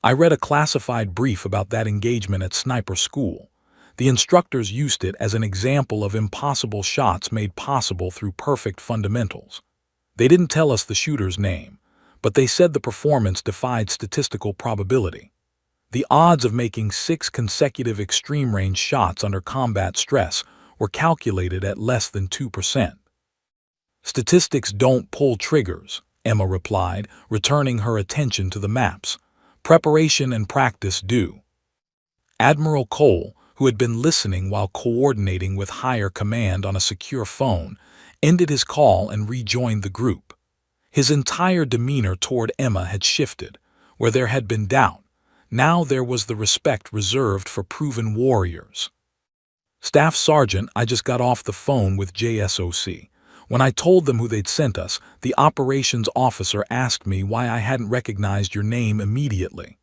"I read a classified brief about that engagement at sniper school. The instructors used it as an example of impossible shots made possible through perfect fundamentals. They didn't tell us the shooter's name, but they said the performance defied statistical probability. The odds of making 6 consecutive extreme-range shots under combat stress were calculated at less than 2%. "Statistics don't pull triggers," Emma replied, returning her attention to the maps. "Preparation and practice do." Admiral Cole, who had been listening while coordinating with higher command on a secure phone, ended his call and rejoined the group. His entire demeanor toward Emma had shifted. Where there had been doubt, Now there was the respect reserved for proven warriors. Staff Sergeant, I just got off the phone with JSOC. When I told them who they'd sent us, the operations officer asked me why I hadn't recognized your name immediately.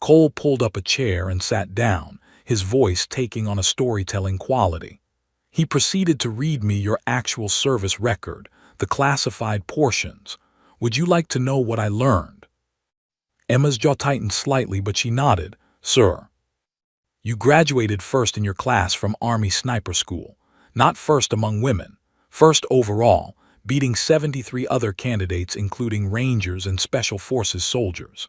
Cole pulled up a chair and sat down, his voice taking on a storytelling quality. He proceeded to read me your actual service record, the classified portions. Would you like to know what I learned? Emma's jaw tightened slightly, but she nodded. Sir. You graduated first in your class from Army Sniper School. Not first among women. First overall, beating 73 other candidates including Rangers and Special Forces soldiers.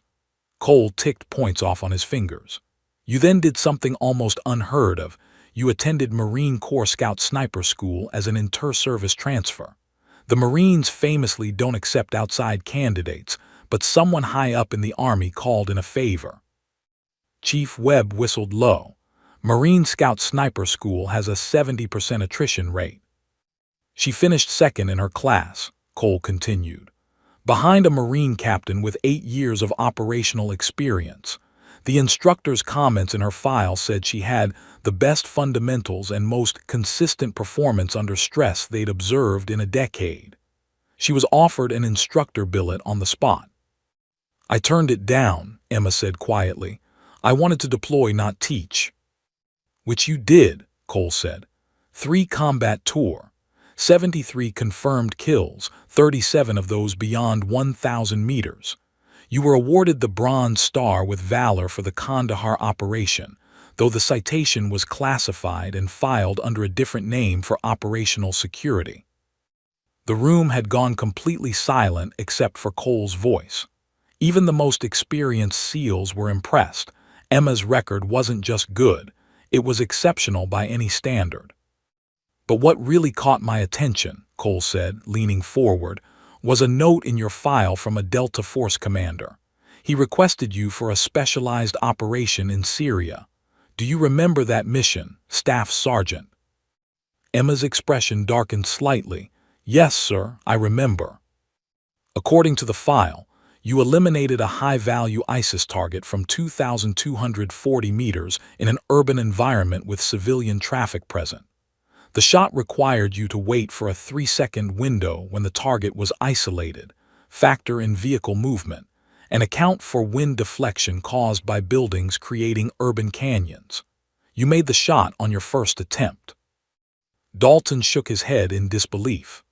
Cole ticked points off on his fingers. You then did something almost unheard of. You attended Marine Corps Scout Sniper School as an inter-service transfer. The Marines famously don't accept outside candidates, but someone high up in the Army called in a favor. Chief Webb whistled low. Marine Scout Sniper School has a 70% attrition rate. She finished second in her class, Cole continued, behind a Marine captain with 8 years of operational experience. The instructor's comments in her file said she had the best fundamentals and most consistent performance under stress they'd observed in a decade. She was offered an instructor billet on the spot. I turned it down, Emma said quietly. I wanted to deploy, not teach. Which you did, Cole said. 3 combat tour, 73 confirmed kills, 37 of those beyond 1,000 meters. You were awarded the Bronze Star with Valor for the Kandahar operation, though the citation was classified and filed under a different name for operational security. The room had gone completely silent except for Cole's voice. Even the most experienced SEALs were impressed. Emma's record wasn't just good, it was exceptional by any standard. But what really caught my attention, Cole said, leaning forward, was a note in your file from a Delta Force commander. He requested you for a specialized operation in Syria. Do you remember that mission, Staff Sergeant? Emma's expression darkened slightly. Yes, sir, I remember. According to the file, you eliminated a high-value ISIS target from 2,240 meters in an urban environment with civilian traffic present. The shot required you to wait for a 3-second window when the target was isolated, factor in vehicle movement, and account for wind deflection caused by buildings creating urban canyons. You made the shot on your first attempt. Dalton shook his head in disbelief.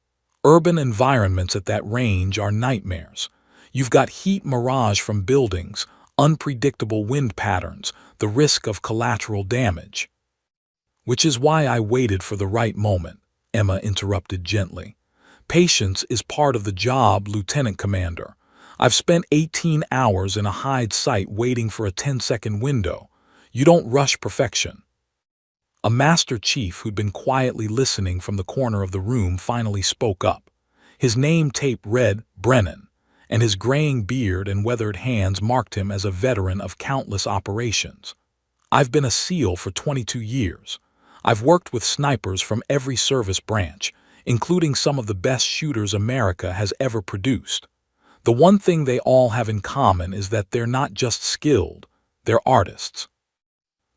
Urban environments at that range are nightmares. You've got heat mirage from buildings, unpredictable wind patterns, the risk of collateral damage. Which is why I waited for the right moment, Emma interrupted gently. Patience is part of the job, Lieutenant Commander. I've spent 18 hours in a hide site waiting for a 10-second window. You don't rush perfection. A Master Chief who'd been quietly listening from the corner of the room finally spoke up. His name tape read Brennan, and his graying beard and weathered hands marked him as a veteran of countless operations. I've been a SEAL for 22 years. I've worked with snipers from every service branch, including some of the best shooters America has ever produced. The one thing they all have in common is that they're not just skilled, they're artists.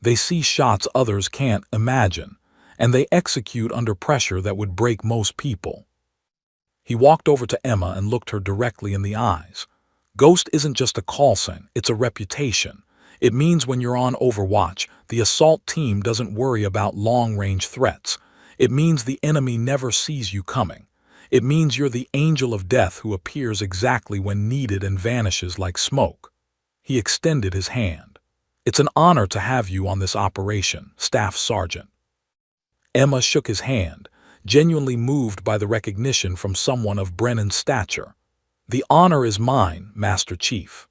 They see shots others can't imagine, and they execute under pressure that would break most people. He walked over to Emma and looked her directly in the eyes. Ghost isn't just a call sign, it's a reputation. It means when you're on Overwatch, the assault team doesn't worry about long-range threats. It means the enemy never sees you coming. It means you're the angel of death who appears exactly when needed and vanishes like smoke. He extended his hand. It's an honor to have you on this operation, Staff Sergeant. Emma shook his hand, genuinely moved by the recognition from someone of Brennan's stature. The honor is mine, Master Chief.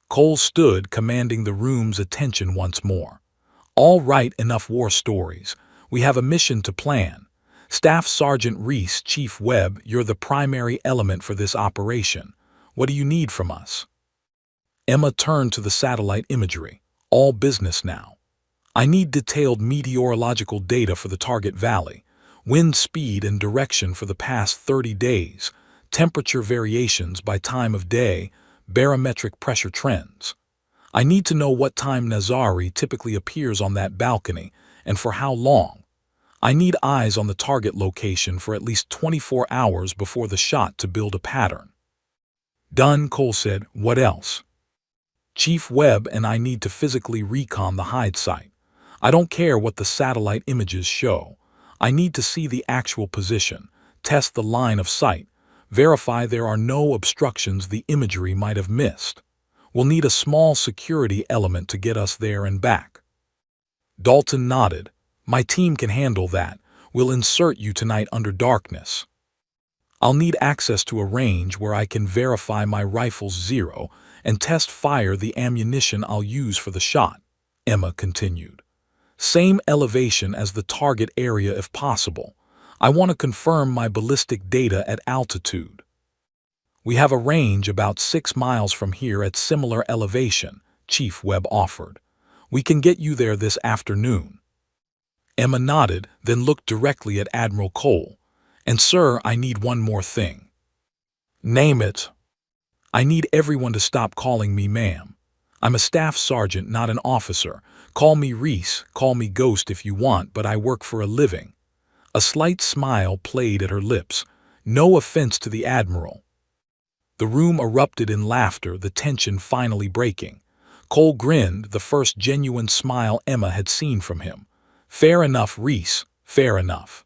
Cole stood, commanding the room's attention once more. All right, enough war stories. We have a mission to plan. Staff Sergeant Reese, Chief Webb, you're the primary element for this operation. What do you need from us? Emma turned to the satellite imagery. All business now. I need detailed meteorological data for the target valley, wind speed and direction for the past 30 days, temperature variations by time of day, barometric pressure trends. I need to know what time Nazari typically appears on that balcony and for how long. I need eyes on the target location for at least 24 hours before the shot to build a pattern. Done, Cole said. What else? Chief Webb and I need to physically recon the hide site. I don't care what the satellite images show. I need to see the actual position, test the line of sight, verify there are no obstructions the imagery might have missed. We'll need a small security element to get us there and back. Dalton nodded. My team can handle that. We'll insert you tonight under darkness. I'll need access to a range where I can verify my rifle's zero and test fire the ammunition I'll use for the shot, Emma continued. Same elevation as the target area if possible. I want to confirm my ballistic data at altitude. We have a range about 6 miles from here at similar elevation, Chief Webb offered. We can get you there this afternoon. Emma nodded, then looked directly at Admiral Cole. And sir, I need one more thing. Name it. I need everyone to stop calling me ma'am. I'm a staff sergeant, not an officer. Call me Reese, call me Ghost if you want, but I work for a living. A slight smile played at her lips. No offense to the Admiral. The room erupted in laughter, the tension finally breaking. Cole grinned, the first genuine smile Emma had seen from him. Fair enough, Reese, fair enough.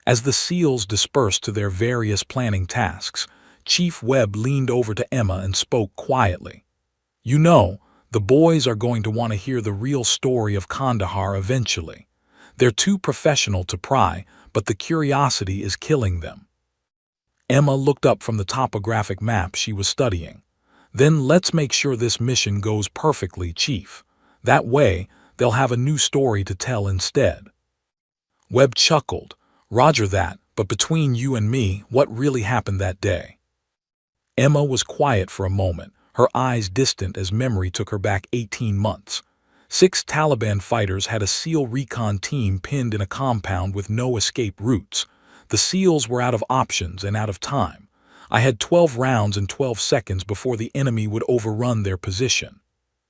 As the SEALs dispersed to their various planning tasks, Chief Webb leaned over to Emma and spoke quietly. You know, the boys are going to want to hear the real story of Kandahar eventually. They're too professional to pry, but the curiosity is killing them. Emma looked up from the topographic map she was studying. Then let's make sure this mission goes perfectly, Chief. That way, they'll have a new story to tell instead. Webb chuckled. Roger that, but between you and me, what really happened that day? Emma was quiet for a moment, her eyes distant as memory took her back 18 months. 6 Taliban fighters had a SEAL recon team pinned in a compound with no escape routes. The SEALs were out of options and out of time. I had 12 rounds and 12 seconds before the enemy would overrun their position.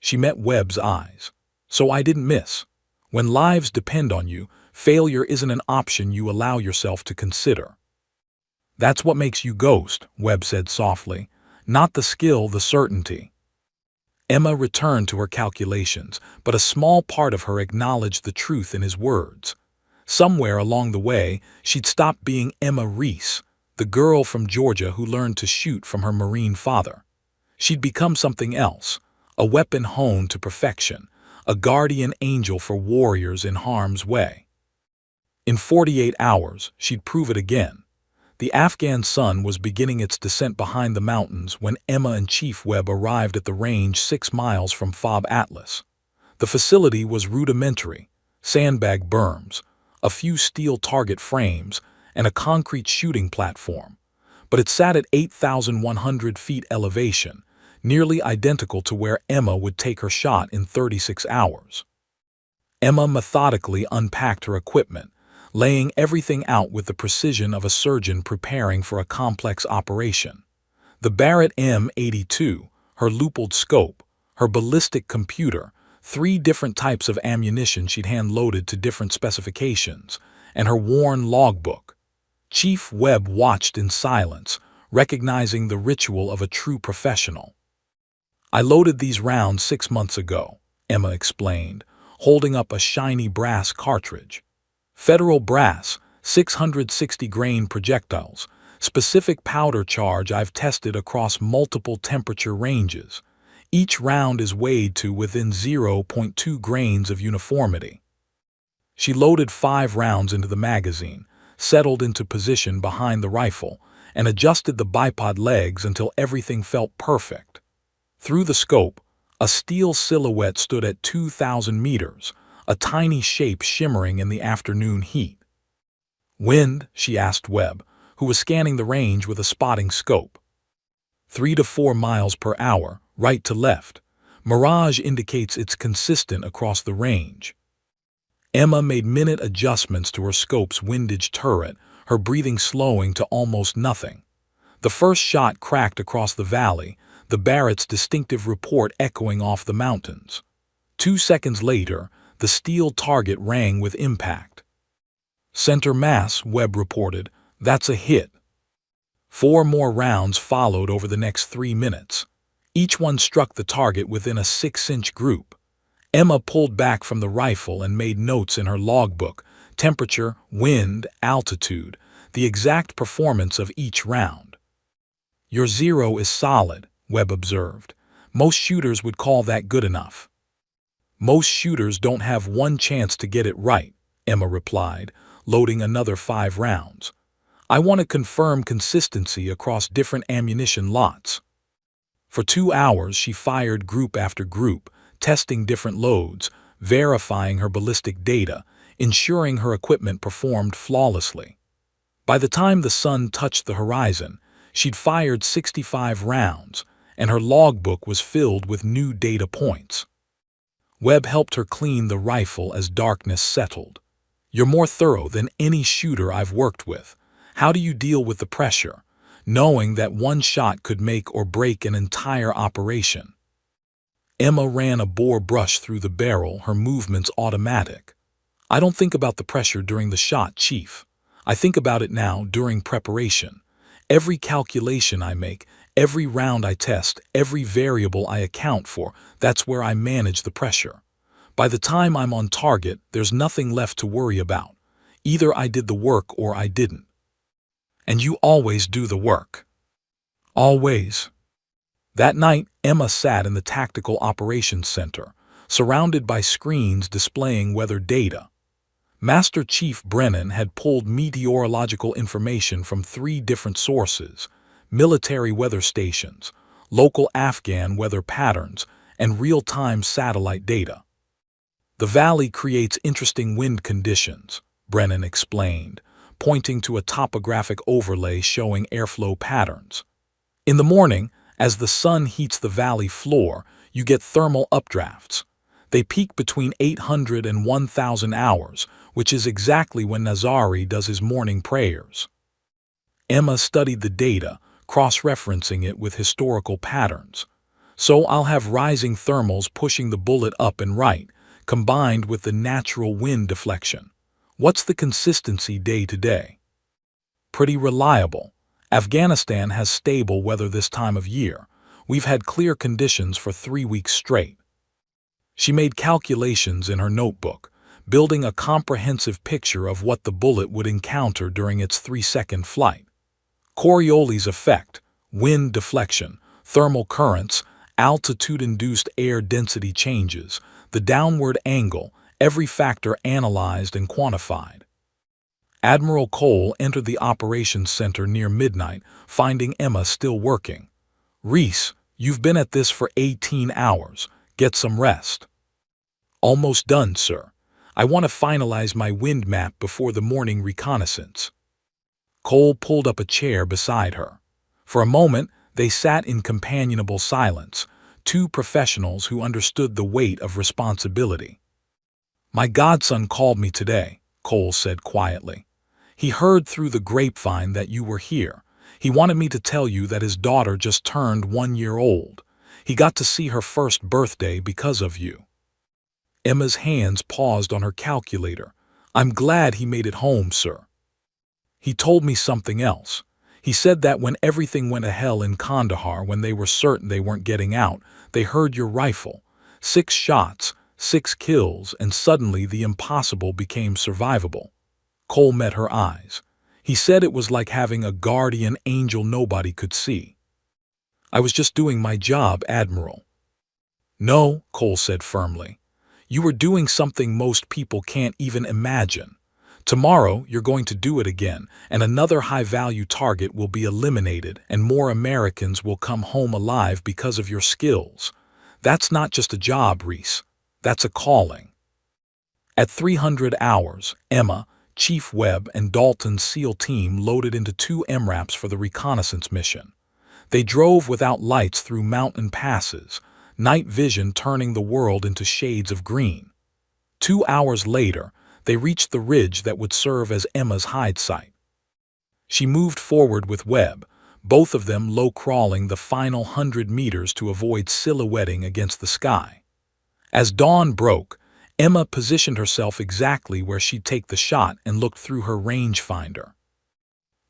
She met Webb's eyes. So I didn't miss. When lives depend on you, failure isn't an option you allow yourself to consider. That's what makes you Ghost, Webb said softly. Not the skill, the certainty. Emma returned to her calculations, but a small part of her acknowledged the truth in his words. Somewhere along the way, she'd stopped being Emma Reese, the girl from Georgia who learned to shoot from her Marine father. She'd become something else, a weapon honed to perfection, a guardian angel for warriors in harm's way. In 48 hours, she'd prove it again. The Afghan sun was beginning its descent behind the mountains when Emma and Chief Webb arrived at the range 6 miles from Fob Atlas. The facility was rudimentary, sandbag berms, a few steel target frames, and a concrete shooting platform. But it sat at 8,100 feet elevation, nearly identical to where Emma would take her shot in 36 hours. Emma methodically unpacked her equipment, laying everything out with the precision of a surgeon preparing for a complex operation. The Barrett M82, her loopled scope, her ballistic computer, 3 different types of ammunition she'd hand-loaded to different specifications, and her worn logbook. Chief Webb watched in silence, recognizing the ritual of a true professional. I loaded these rounds 6 months ago, Emma explained, holding up a shiny brass cartridge. Federal brass, 660-grain projectiles, specific powder charge I've tested across multiple temperature ranges. Each round is weighed to within 0.2 grains of uniformity. She loaded 5 rounds into the magazine, settled into position behind the rifle, and adjusted the bipod legs until everything felt perfect. Through the scope, a steel silhouette stood at 2,000 meters, a tiny shape shimmering in the afternoon heat. Wind? She asked Webb, who was scanning the range with a spotting scope. 3 to 4 miles per hour, right to left. Mirage indicates it's consistent across the range. Emma made minute adjustments to her scope's windage turret, her breathing slowing to almost nothing. The first shot cracked across the valley, the Barrett's distinctive report echoing off the mountains. 2 seconds later, the steel target rang with impact. "Center mass," Webb reported. "That's a hit." 4 more rounds followed over the next 3 minutes. Each one struck the target within a 6-inch group. Emma pulled back from the rifle and made notes in her logbook: temperature, wind, altitude, the exact performance of each round. "Your 0 is solid," Webb observed. "Most shooters would call that good enough." "Most shooters don't have one chance to get it right," Emma replied, loading another 5 rounds. "I want to confirm consistency across different ammunition lots." For 2 hours she fired group after group, testing different loads, verifying her ballistic data, ensuring her equipment performed flawlessly. By the time the sun touched the horizon, she'd fired 65 rounds, and her logbook was filled with new data points. Webb helped her clean the rifle as darkness settled. "You're more thorough than any shooter I've worked with. How do you deal with the pressure, knowing that one shot could make or break an entire operation?" Emma ran a bore brush through the barrel, her movements automatic. "I don't think about the pressure during the shot, Chief. I think about it now during preparation. Every calculation I make, every round I test, every variable I account for, that's where I manage the pressure. By the time I'm on target, there's nothing left to worry about. Either I did the work or I didn't." "And you always do the work." "Always." That night, Emma sat in the Tactical Operations Center, surrounded by screens displaying weather data. Master Chief Brennan had pulled meteorological information from 3 different sources: military weather stations, local Afghan weather patterns, and real-time satellite data. "The valley creates interesting wind conditions," Brennan explained, pointing to a topographic overlay showing airflow patterns. "In the morning, as the sun heats the valley floor, you get thermal updrafts. They peak between 800 and 1,000 hours, which is exactly when Nazari does his morning prayers." Emma studied the data, cross-referencing it with historical patterns. "So I'll have rising thermals pushing the bullet up and right, combined with the natural wind deflection. What's the consistency day to day?" "Pretty reliable. Afghanistan has stable weather this time of year. We've had clear conditions for 3 weeks straight." She made calculations in her notebook, building a comprehensive picture of what the bullet would encounter during its 3-second flight. Coriolis effect, wind deflection, thermal currents, altitude-induced air density changes, the downward angle, every factor analyzed and quantified. Admiral Cole entered the operations center near midnight, finding Emma still working. "Reese, you've been at this for 18 hours. Get some rest." "Almost done, sir. I want to finalize my wind map before the morning reconnaissance." Cole pulled up a chair beside her. For a moment, they sat in companionable silence, 2 professionals who understood the weight of responsibility. "My godson called me today," Cole said quietly. "He heard through the grapevine that you were here. He wanted me to tell you that his daughter just turned 1 year old. He got to see her first birthday because of you." Emma's hands paused on her calculator. "I'm glad he made it home, sir." "He told me something else. He said that when everything went to hell in Kandahar, when they were certain they weren't getting out, they heard your rifle. 6 shots, 6 kills, and suddenly the impossible became survivable." Cole met her eyes. "He said it was like having a guardian angel nobody could see." "I was just doing my job, Admiral." "No," Cole said firmly. "You were doing something most people can't even imagine. Tomorrow, you're going to do it again, and another high-value target will be eliminated, and more Americans will come home alive because of your skills. That's not just a job, Reese. That's a calling." At 300 hours, Emma, Chief Webb, and Dalton's SEAL team loaded into 2 MRAPs for the reconnaissance mission. They drove without lights through mountain passes, night vision turning the world into shades of green. 2 hours later, they reached the ridge that would serve as Emma's hide site. She moved forward with Webb, both of them low-crawling the final 100 meters to avoid silhouetting against the sky. As dawn broke, Emma positioned herself exactly where she'd take the shot and looked through her rangefinder.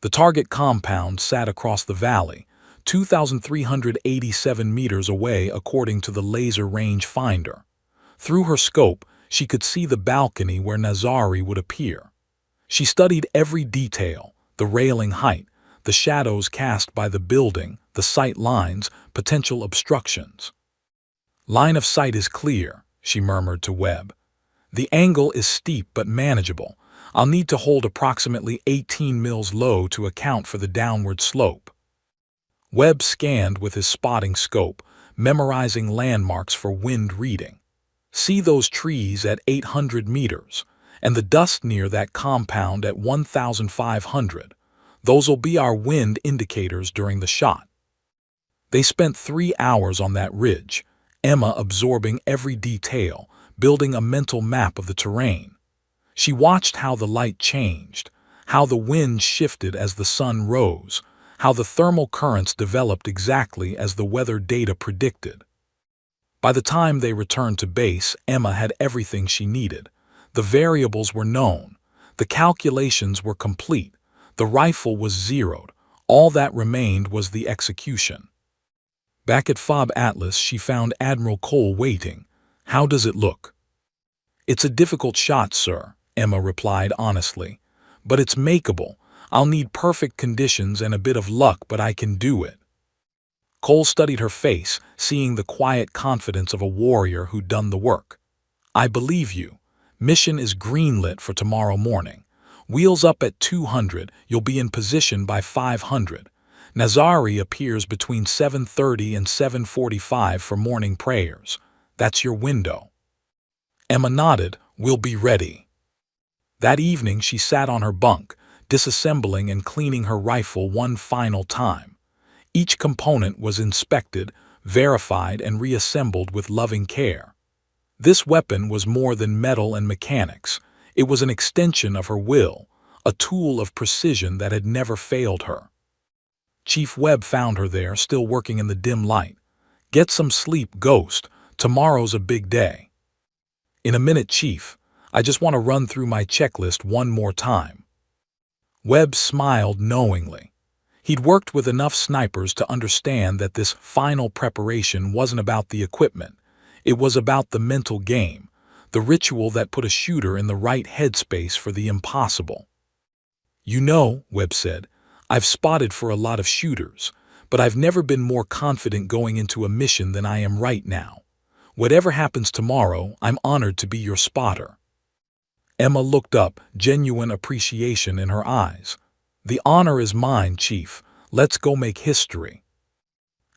The target compound sat across the valley, 2,387 meters away according to the laser rangefinder. Through her scope, she could see the balcony where Nazari would appear. She studied every detail, the railing height, the shadows cast by the building, the sight lines, potential obstructions. "Line of sight is clear," she murmured to Webb. "The angle is steep but manageable. I'll need to hold approximately 18 mils low to account for the downward slope." Webb scanned with his spotting scope, memorizing landmarks for wind reading. "See those trees at 800 meters, and the dust near that compound at 1,500. Those'll be our wind indicators during the shot." They spent 3 hours on that ridge, Emma absorbing every detail, building a mental map of the terrain. She watched how the light changed, how the wind shifted as the sun rose, how the thermal currents developed exactly as the weather data predicted. By the time they returned to base, Emma had everything she needed. The variables were known. The calculations were complete. The rifle was zeroed. All that remained was the execution. Back at Fob Atlas, she found Admiral Cole waiting. "How does it look?" "It's a difficult shot, sir," Emma replied honestly. "But it's makeable. I'll need perfect conditions and a bit of luck, but I can do it." Cole studied her face, seeing the quiet confidence of a warrior who'd done the work. "I believe you. Mission is greenlit for tomorrow morning. Wheels up at 200, you'll be in position by 500. Nazari appears between 7:30 and 7:45 for morning prayers. That's your window." Emma nodded. "We'll be ready." That evening she sat on her bunk, disassembling and cleaning her rifle one final time. Each component was inspected, verified, and reassembled with loving care. This weapon was more than metal and mechanics. It was an extension of her will, a tool of precision that had never failed her. Chief Webb found her there, still working in the dim light. "Get some sleep, Ghost. Tomorrow's a big day." "In a minute, Chief. I just want to run through my checklist one more time." Webb smiled knowingly. He'd worked with enough snipers to understand that this final preparation wasn't about the equipment. It was about the mental game, the ritual that put a shooter in the right headspace for the impossible. "You know," Webb said, "I've spotted for a lot of shooters, but I've never been more confident going into a mission than I am right now. Whatever happens tomorrow, I'm honored to be your spotter." Emma looked up, genuine appreciation in her eyes. "The honor is mine, Chief. Let's go make history."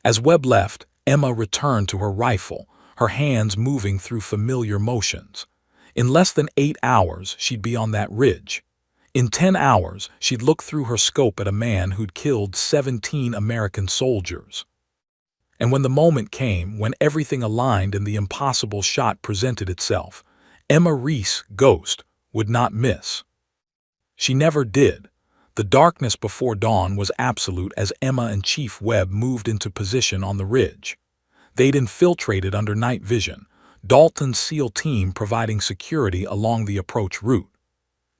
As Webb left, Emma returned to her rifle, her hands moving through familiar motions. In less than 8 hours, she'd be on that ridge. In 10 hours, she'd look through her scope at a man who'd killed 17 American soldiers. And when the moment came, when everything aligned and the impossible shot presented itself, Emma Reese, Ghost, would not miss. She never did. The darkness before dawn was absolute as Emma and Chief Webb moved into position on the ridge. They'd infiltrated under night vision, Dalton's SEAL team providing security along the approach route.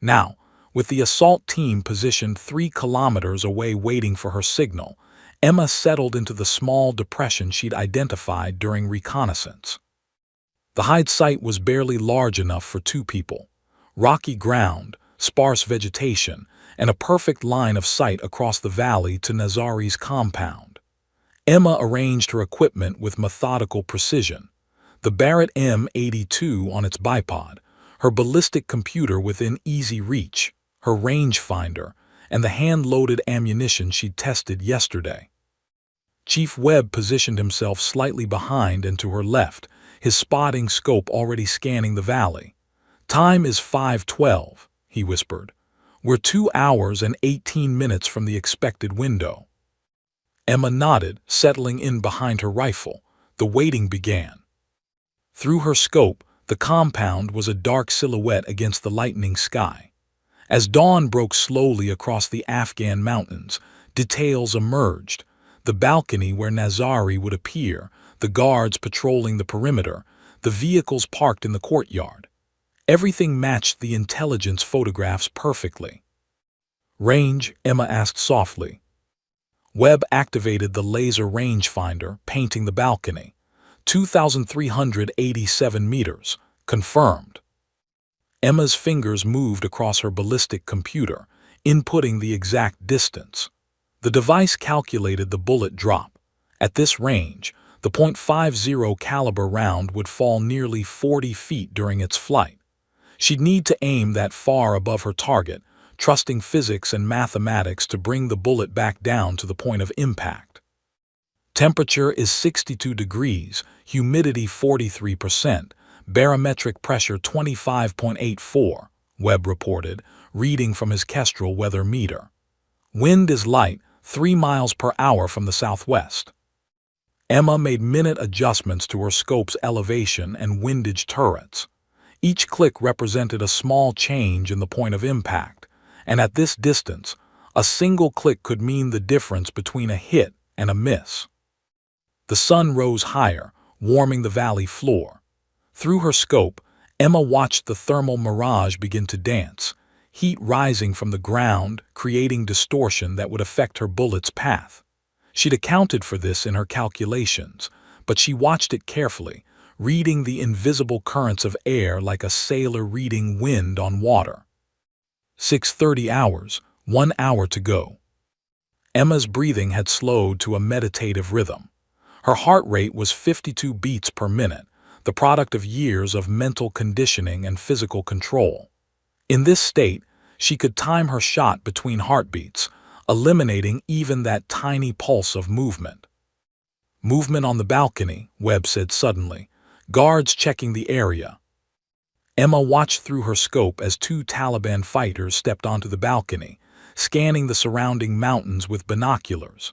Now, with the assault team positioned 3 kilometers away waiting for her signal, Emma settled into the small depression she'd identified during reconnaissance. The hide site was barely large enough for 2 people. Rocky ground, sparse vegetation, and a perfect line of sight across the valley to Nazari's compound. Emma arranged her equipment with methodical precision. The Barrett M82 on its bipod, her ballistic computer within easy reach, her rangefinder, and the hand-loaded ammunition she'd tested yesterday. Chief Webb positioned himself slightly behind and to her left, his spotting scope already scanning the valley. "Time is 5:12, he whispered. "We're 2 hours and 18 minutes from the expected window." Emma nodded, settling in behind her rifle. The waiting began. Through her scope, the compound was a dark silhouette against the lightening sky. As dawn broke slowly across the Afghan mountains, Details emerged: the balcony where Nazari would appear, the guards patrolling the perimeter, the vehicles parked in the courtyard. Everything matched the intelligence photographs perfectly. "Range?" Emma asked softly. Webb activated the laser rangefinder, painting the balcony. 2,387 meters. Confirmed. Emma's fingers moved across her ballistic computer, inputting the exact distance. The device calculated the bullet drop. At this range, the .50 caliber round would fall nearly 40 feet during its flight. She'd need to aim that far above her target, trusting physics and mathematics to bring the bullet back down to the point of impact. Temperature is 62 degrees, humidity 43%, barometric pressure 25.84, Webb reported, reading from his Kestrel weather meter. Wind is light, 3 miles per hour from the southwest. Emma made minute adjustments to her scope's elevation and windage turrets. Each click represented a small change in the point of impact, and at this distance, a single click could mean the difference between a hit and a miss. The sun rose higher, warming the valley floor. Through her scope, Emma watched the thermal mirage begin to dance, heat rising from the ground, creating distortion that would affect her bullet's path. She'd accounted for this in her calculations, but she watched it carefully, reading the invisible currents of air like a sailor reading wind on water. 6:30 hours, 1 hour to go. Emma's breathing had slowed to a meditative rhythm. Her heart rate was 52 beats per minute, the product of years of mental conditioning and physical control. In this state, she could time her shot between heartbeats, eliminating even that tiny pulse of movement. "Movement on the balcony," Webb said suddenly. "Guards checking the area." Emma watched through her scope as 2 Taliban fighters stepped onto the balcony, scanning the surrounding mountains with binoculars.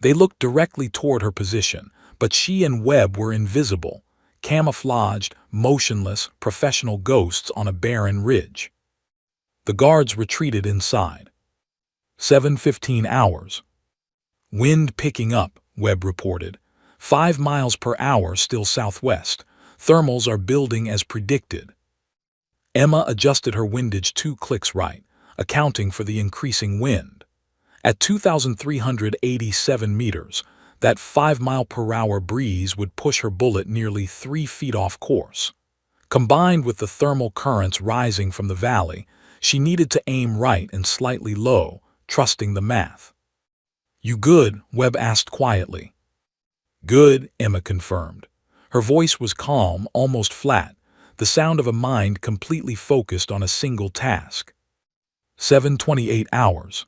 They looked directly toward her position, but she and Webb were invisible, camouflaged, motionless, professional ghosts on a barren ridge. The guards retreated inside. 7:15 hours. "Wind picking up," Webb reported. 5 miles per hour still southwest. Thermals are building as predicted. Emma adjusted her windage 2 clicks right, accounting for the increasing wind. At 2,387 meters, that 5-mile-per-hour breeze would push her bullet nearly 3 feet off course. Combined with the thermal currents rising from the valley, she needed to aim right and slightly low, trusting the math. "You good?" Webb asked quietly. "Good," Emma confirmed. Her voice was calm, almost flat, the sound of a mind completely focused on a single task. 7:28 hours.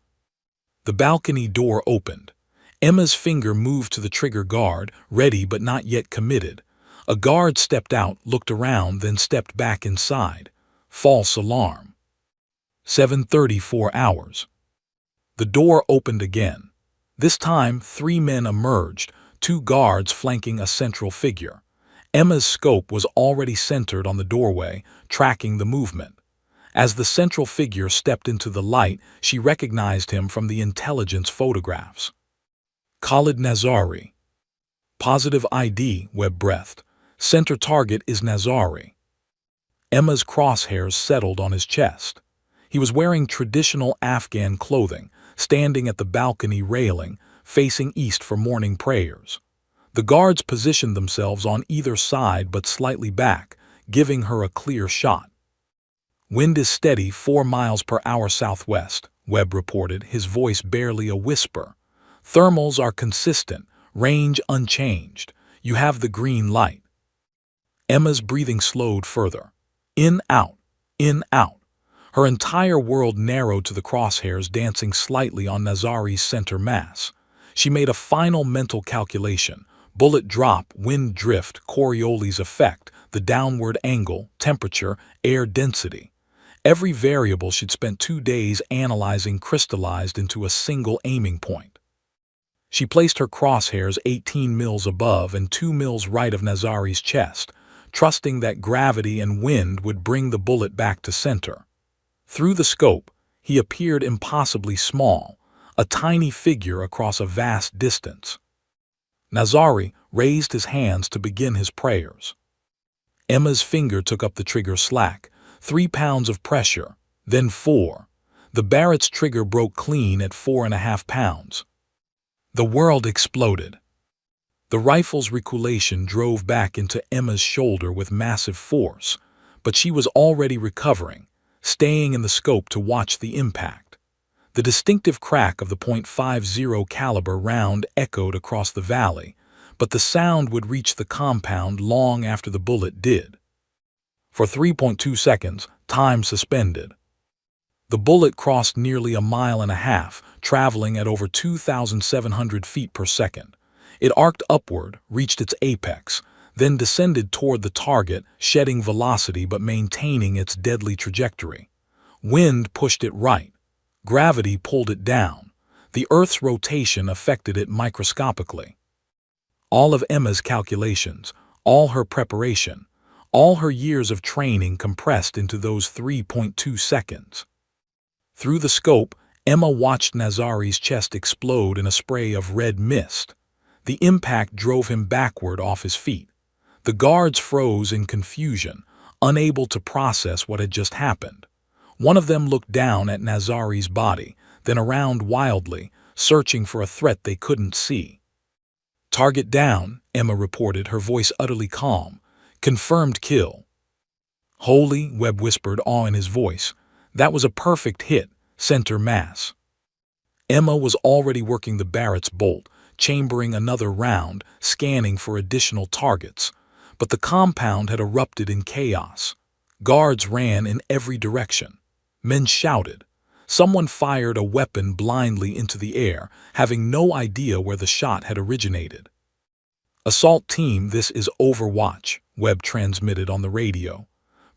The balcony door opened. Emma's finger moved to the trigger guard, ready but not yet committed. A guard stepped out, looked around, then stepped back inside. False alarm. 7:34 hours. The door opened again. This time, 3 men emerged, 2 guards flanking a central figure. Emma's scope was already centered on the doorway, tracking the movement. As the central figure stepped into the light, she recognized him from the intelligence photographs. Khalid Nazari. "Positive ID," Webb breathed. "Center target is Nazari." Emma's crosshairs settled on his chest. He was wearing traditional Afghan clothing, standing at the balcony railing, facing east for morning prayers. The guards positioned themselves on either side but slightly back, giving her a clear shot. "Wind is steady 4 miles per hour southwest," Webb reported, his voice barely a whisper. "Thermals are consistent, range unchanged. You have the green light." Emma's breathing slowed further. In, out, in, out. Her entire world narrowed to the crosshairs dancing slightly on Nazari's center mass. She made a final mental calculation: bullet drop, wind drift, Coriolis effect, the downward angle, temperature, air density. Every variable she'd spent 2 days analyzing crystallized into a single aiming point. She placed her crosshairs 18 mils above and 2 mils right of Nazari's chest, trusting that gravity and wind would bring the bullet back to center. Through the scope, he appeared impossibly small, a tiny figure across a vast distance. Nazari raised his hands to begin his prayers. Emma's finger took up the trigger slack, 3 pounds of pressure, then 4. The Barrett's trigger broke clean at 4.5 pounds. The world exploded. The rifle's reculation drove back into Emma's shoulder with massive force, but she was already recovering, staying in the scope to watch the impact. The distinctive crack of the .50 caliber round echoed across the valley, but the sound would reach the compound long after the bullet did. For 3.2 seconds, time suspended. The bullet crossed nearly 1.5 miles, traveling at over 2,700 feet per second. It arced upward, reached its apex, then descended toward the target, shedding velocity but maintaining its deadly trajectory. Wind pushed it right. Gravity pulled it down. The Earth's rotation affected it microscopically. All of Emma's calculations, all her preparation, all her years of training compressed into those 3.2 seconds. Through the scope, Emma watched Nazari's chest explode in a spray of red mist. The impact drove him backward off his feet. The guards froze in confusion, unable to process what had just happened. One of them looked down at Nazari's body, then around wildly, searching for a threat they couldn't see. "Target down," Emma reported, her voice utterly calm. "Confirmed kill." "Holy," Webb whispered, awe in his voice. "That was a perfect hit, center mass." Emma was already working the Barrett's bolt, chambering another round, scanning for additional targets. But the compound had erupted in chaos. Guards ran in every direction. Men shouted. Someone fired a weapon blindly into the air, having no idea where the shot had originated. "Assault team, this is Overwatch," Webb transmitted on the radio.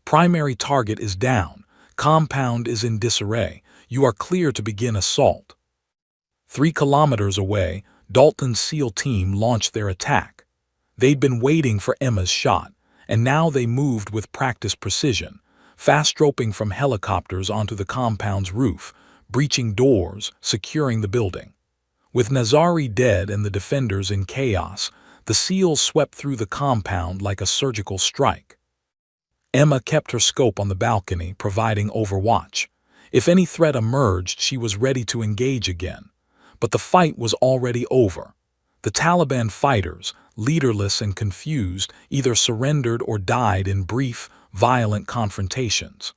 "Primary target is down. Compound is in disarray. You are clear to begin assault." 3 kilometers away, Dalton's SEAL team launched their attack. They'd been waiting for Emma's shot, and now they moved with practiced precision, fast-roping from helicopters onto the compound's roof, breaching doors, securing the building. With Nazari dead and the defenders in chaos, the SEALs swept through the compound like a surgical strike. Emma kept her scope on the balcony, providing overwatch. If any threat emerged, she was ready to engage again. But the fight was already over. The Taliban fighters, leaderless and confused, either surrendered or died in brief, violent confrontations.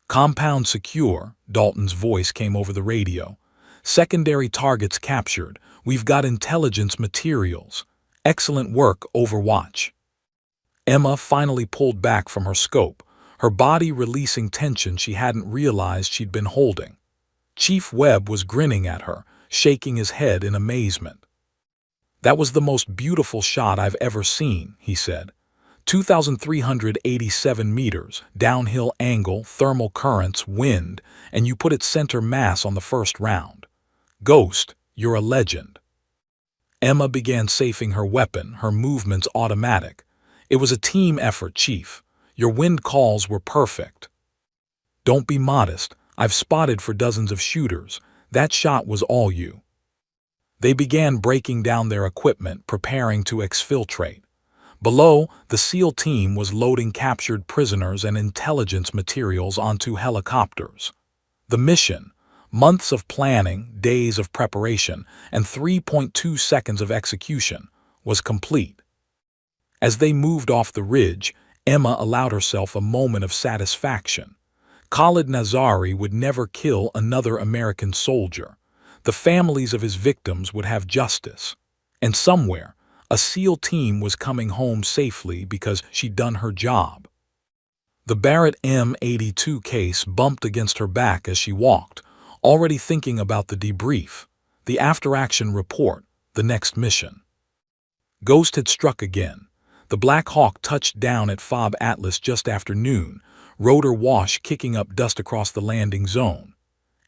"Compound secure," Dalton's voice came over the radio. "Secondary targets captured. We've got intelligence materials. Excellent work, Overwatch." Emma finally pulled back from her scope, her body releasing tension she hadn't realized she'd been holding. Chief Webb was grinning at her, shaking his head in amazement. "That was the most beautiful shot I've ever seen," he said. 2,387 meters, downhill angle, thermal currents, wind, and you put it center mass on the first round. Ghost, you're a legend." Emma began safing her weapon, her movements automatic. "It was a team effort, Chief. Your wind calls were perfect." "Don't be modest. I've spotted for dozens of shooters. That shot was all you." They began breaking down their equipment, preparing to exfiltrate. Below, the SEAL team was loading captured prisoners and intelligence materials onto helicopters. The mission, months of planning, days of preparation, and 3.2 seconds of execution, was complete. As they moved off the ridge, Emma allowed herself a moment of satisfaction. Khalid Nazari would never kill another American soldier. The families of his victims would have justice. And somewhere, a SEAL team was coming home safely because she'd done her job. The Barrett M82 case bumped against her back as she walked, already thinking about the debrief, the after-action report, the next mission. Ghost had struck again. The Black Hawk touched down at Fob Atlas just after noon, rotor wash kicking up dust across the landing zone.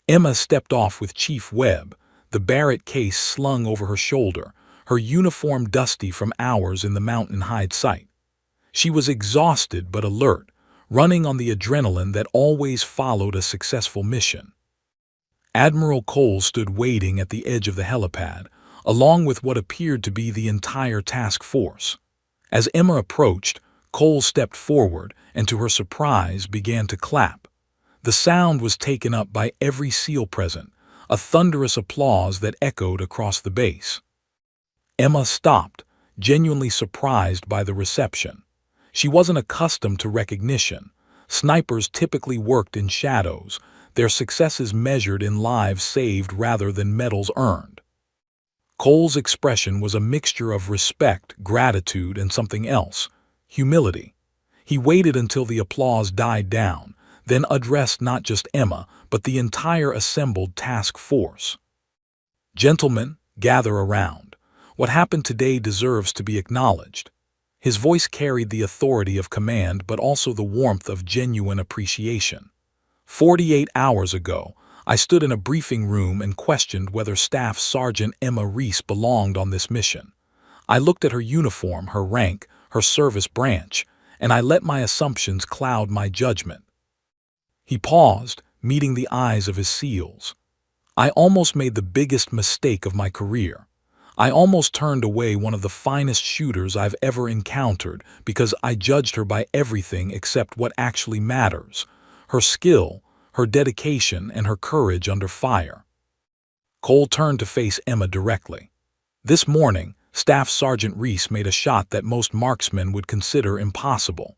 Emma stepped off with Chief Webb, the Barrett case slung over her shoulder, her uniform dusty from hours in the mountain hide site. She was exhausted but alert, running on the adrenaline that always followed a successful mission. Admiral Cole stood waiting at the edge of the helipad, along with what appeared to be the entire task force. As Emma approached, Cole stepped forward and, to her surprise, began to clap. The sound was taken up by every SEAL present, a thunderous applause that echoed across the base. Emma stopped, genuinely surprised by the reception. She wasn't accustomed to recognition. Snipers typically worked in shadows, their successes measured in lives saved rather than medals earned. Cole's expression was a mixture of respect, gratitude, and something else, humility. He waited until the applause died down, then addressed not just Emma, but the entire assembled task force. "Gentlemen, gather around. What happened today deserves to be acknowledged." His voice carried the authority of command but also the warmth of genuine appreciation. 48 hours ago, I stood in a briefing room and questioned whether Staff Sergeant Emma Reese belonged on this mission. I looked at her uniform, her rank, her service branch, and I let my assumptions cloud my judgment. He paused, meeting the eyes of his SEALs. I almost made the biggest mistake of my career. I almost turned away one of the finest shooters I've ever encountered because I judged her by everything except what actually matters: her skill, her dedication, and her courage under fire. Cole turned to face Emma directly. This morning, Staff Sergeant Reese made a shot that most marksmen would consider impossible.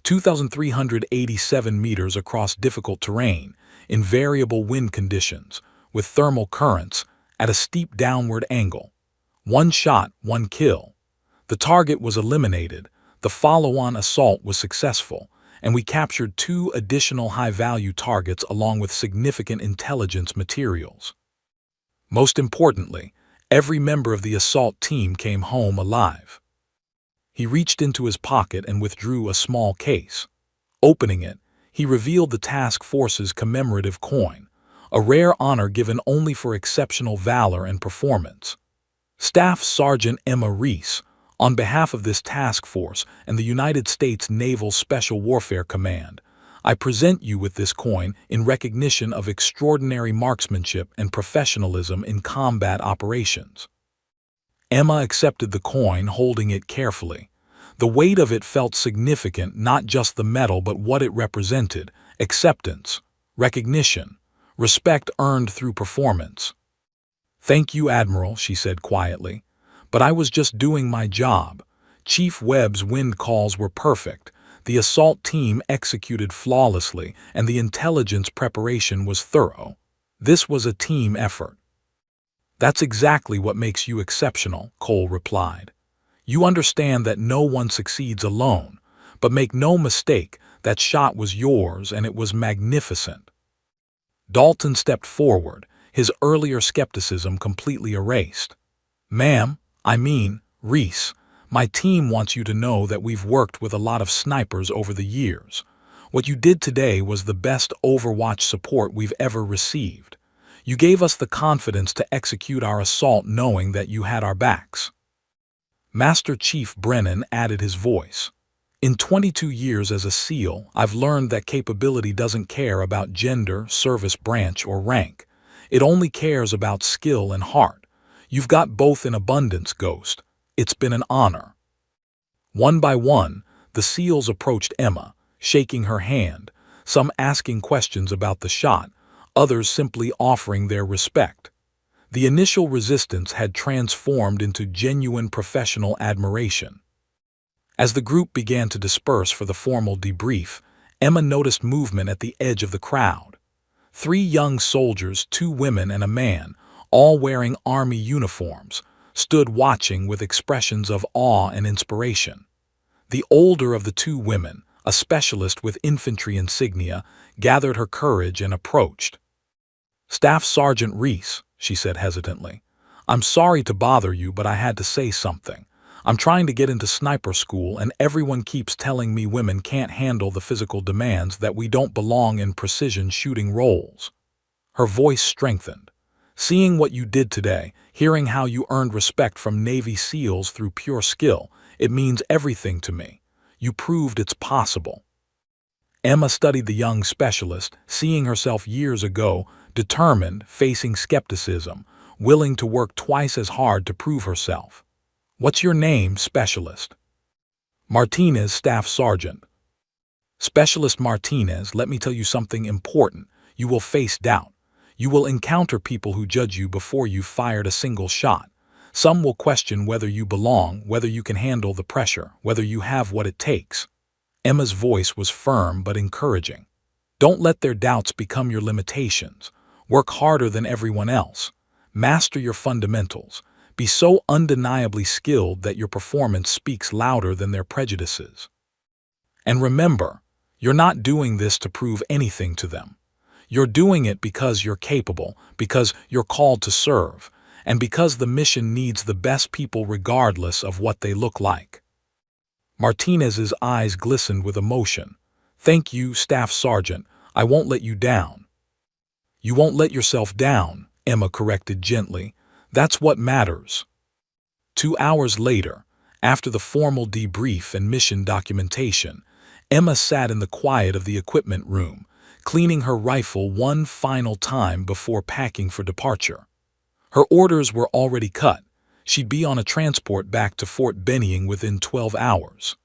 2,387 meters across difficult terrain, in variable wind conditions, with thermal currents, at a steep downward angle. One shot, one kill. The target was eliminated, the follow-on assault was successful, and we captured 2 additional high-value targets along with significant intelligence materials. Most importantly, every member of the assault team came home alive. He reached into his pocket and withdrew a small case. Opening it, he revealed the task force's commemorative coin, a rare honor given only for exceptional valor and performance. Staff Sergeant Emma Reese, on behalf of this task force and the United States Naval Special Warfare Command, I present you with this coin in recognition of extraordinary marksmanship and professionalism in combat operations. Emma accepted the coin, holding it carefully. The weight of it felt significant, not just the metal but what it represented: acceptance, recognition, respect earned through performance. "Thank you, Admiral," she said quietly, "but I was just doing my job. Chief Webb's wind calls were perfect, the assault team executed flawlessly, and the intelligence preparation was thorough. This was a team effort." "That's exactly what makes you exceptional," Cole replied. "You understand that no one succeeds alone, but make no mistake, that shot was yours and it was magnificent." Dalton stepped forward, his earlier skepticism completely erased. "Ma'am, Reese, my team wants you to know that we've worked with a lot of snipers over the years. What you did today was the best Overwatch support we've ever received. You gave us the confidence to execute our assault knowing that you had our backs." Master Chief Brennan added his voice. "In 22 years as a SEAL, I've learned that capability doesn't care about gender, service branch, or rank. It only cares about skill and heart. You've got both in abundance, Ghost. It's been an honor." One by one, the SEALs approached Emma, shaking her hand, some asking questions about the shot, others simply offering their respect. The initial resistance had transformed into genuine professional admiration. As the group began to disperse for the formal debrief, Emma noticed movement at the edge of the crowd. 3 young soldiers, 2 women and a man, all wearing army uniforms, stood watching with expressions of awe and inspiration. The older of the 2 women, a specialist with infantry insignia, gathered her courage and approached. "Staff Sergeant Reese," she said hesitantly, "I'm sorry to bother you, but I had to say something. I'm trying to get into sniper school and everyone keeps telling me women can't handle the physical demands, that we don't belong in precision shooting roles." Her voice strengthened. "Seeing what you did today, hearing how you earned respect from Navy SEALs through pure skill, it means everything to me. You proved it's possible." Emma studied the young specialist, seeing herself years ago determined, facing skepticism, willing to work twice as hard to prove herself. "What's your name, Specialist?" "Martinez, Staff Sergeant." "Specialist Martinez, let me tell you something important. You will face doubt. You will encounter people who judge you before you've fired a single shot. Some will question whether you belong, whether you can handle the pressure, whether you have what it takes." Emma's voice was firm but encouraging. "Don't let their doubts become your limitations. Work harder than everyone else. Master your fundamentals. Be so undeniably skilled that your performance speaks louder than their prejudices. And remember, you're not doing this to prove anything to them. You're doing it because you're capable, because you're called to serve, and because the mission needs the best people regardless of what they look like." Martinez's eyes glistened with emotion. "Thank you, Staff Sergeant. I won't let you down." "You won't let yourself down," Emma corrected gently. "That's what matters." 2 hours later, after the formal debrief and mission documentation, Emma sat in the quiet of the equipment room, cleaning her rifle one final time before packing for departure. Her orders were already cut. She'd be on a transport back to Fort Benning within 12 hours.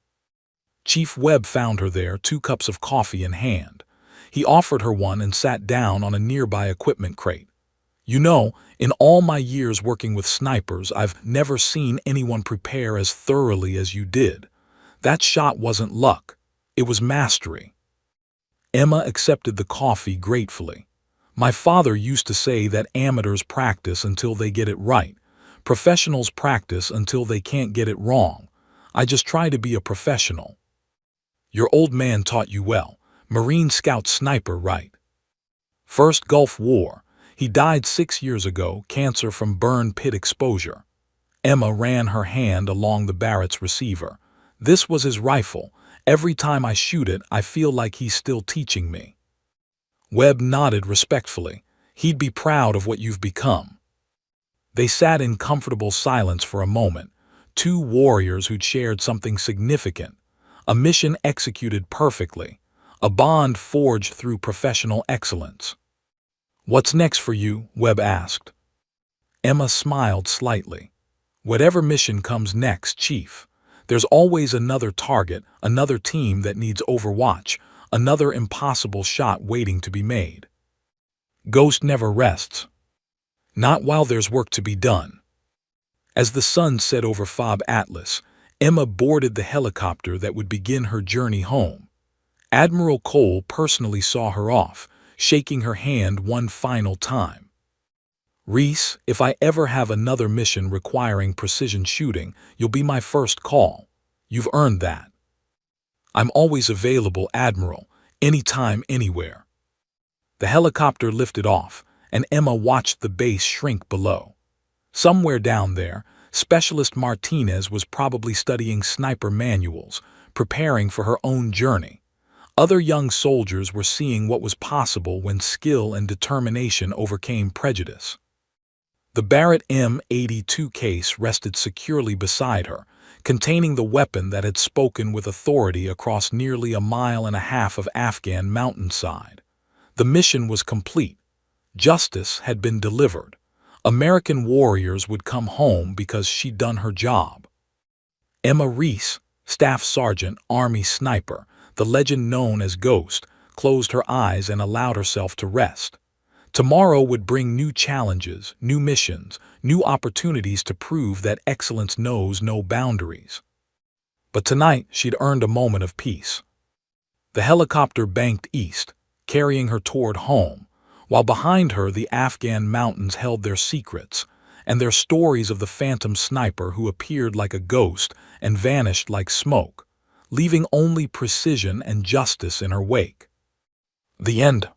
Chief Webb found her there, 2 cups of coffee in hand. He offered her one and sat down on a nearby equipment crate. "You know, in all my years working with snipers, I've never seen anyone prepare as thoroughly as you did. That shot wasn't luck. It was mastery." Emma accepted the coffee gratefully. "My father used to say that amateurs practice until they get it right. Professionals practice until they can't get it wrong. I just try to be a professional." "Your old man taught you well. Marine Scout sniper, right?" "First Gulf War. He died 6 years ago, cancer from burn pit exposure." Emma ran her hand along the Barrett's receiver. "This was his rifle. Every time I shoot it, I feel like he's still teaching me." Webb nodded respectfully. "He'd be proud of what you've become." They sat in comfortable silence for a moment, 2 warriors who'd shared something significant, a mission executed perfectly, a bond forged through professional excellence. "What's next for you?" Webb asked. Emma smiled slightly. "Whatever mission comes next, Chief. There's always another target, another team that needs overwatch, another impossible shot waiting to be made. Ghost never rests. Not while there's work to be done." As the sun set over Fob Atlas, Emma boarded the helicopter that would begin her journey home. Admiral Cole personally saw her off, shaking her hand one final time. "Reese, if I ever have another mission requiring precision shooting, you'll be my first call. You've earned that." "I'm always available, Admiral, anytime, anywhere." The helicopter lifted off, and Emma watched the base shrink below. Somewhere down there, Specialist Martinez was probably studying sniper manuals, preparing for her own journey. Other young soldiers were seeing what was possible when skill and determination overcame prejudice. The Barrett M82 case rested securely beside her, containing the weapon that had spoken with authority across nearly 1.5 miles of Afghan mountainside. The mission was complete. Justice had been delivered. American warriors would come home because she'd done her job. Emma Reese, Staff Sergeant, Army Sniper, the legend known as Ghost, closed her eyes and allowed herself to rest. Tomorrow would bring new challenges, new missions, new opportunities to prove that excellence knows no boundaries. But tonight she'd earned a moment of peace. The helicopter banked east, carrying her toward home, while behind her the Afghan mountains held their secrets and their stories of the phantom sniper who appeared like a ghost and vanished like smoke, leaving only precision and justice in her wake. The end.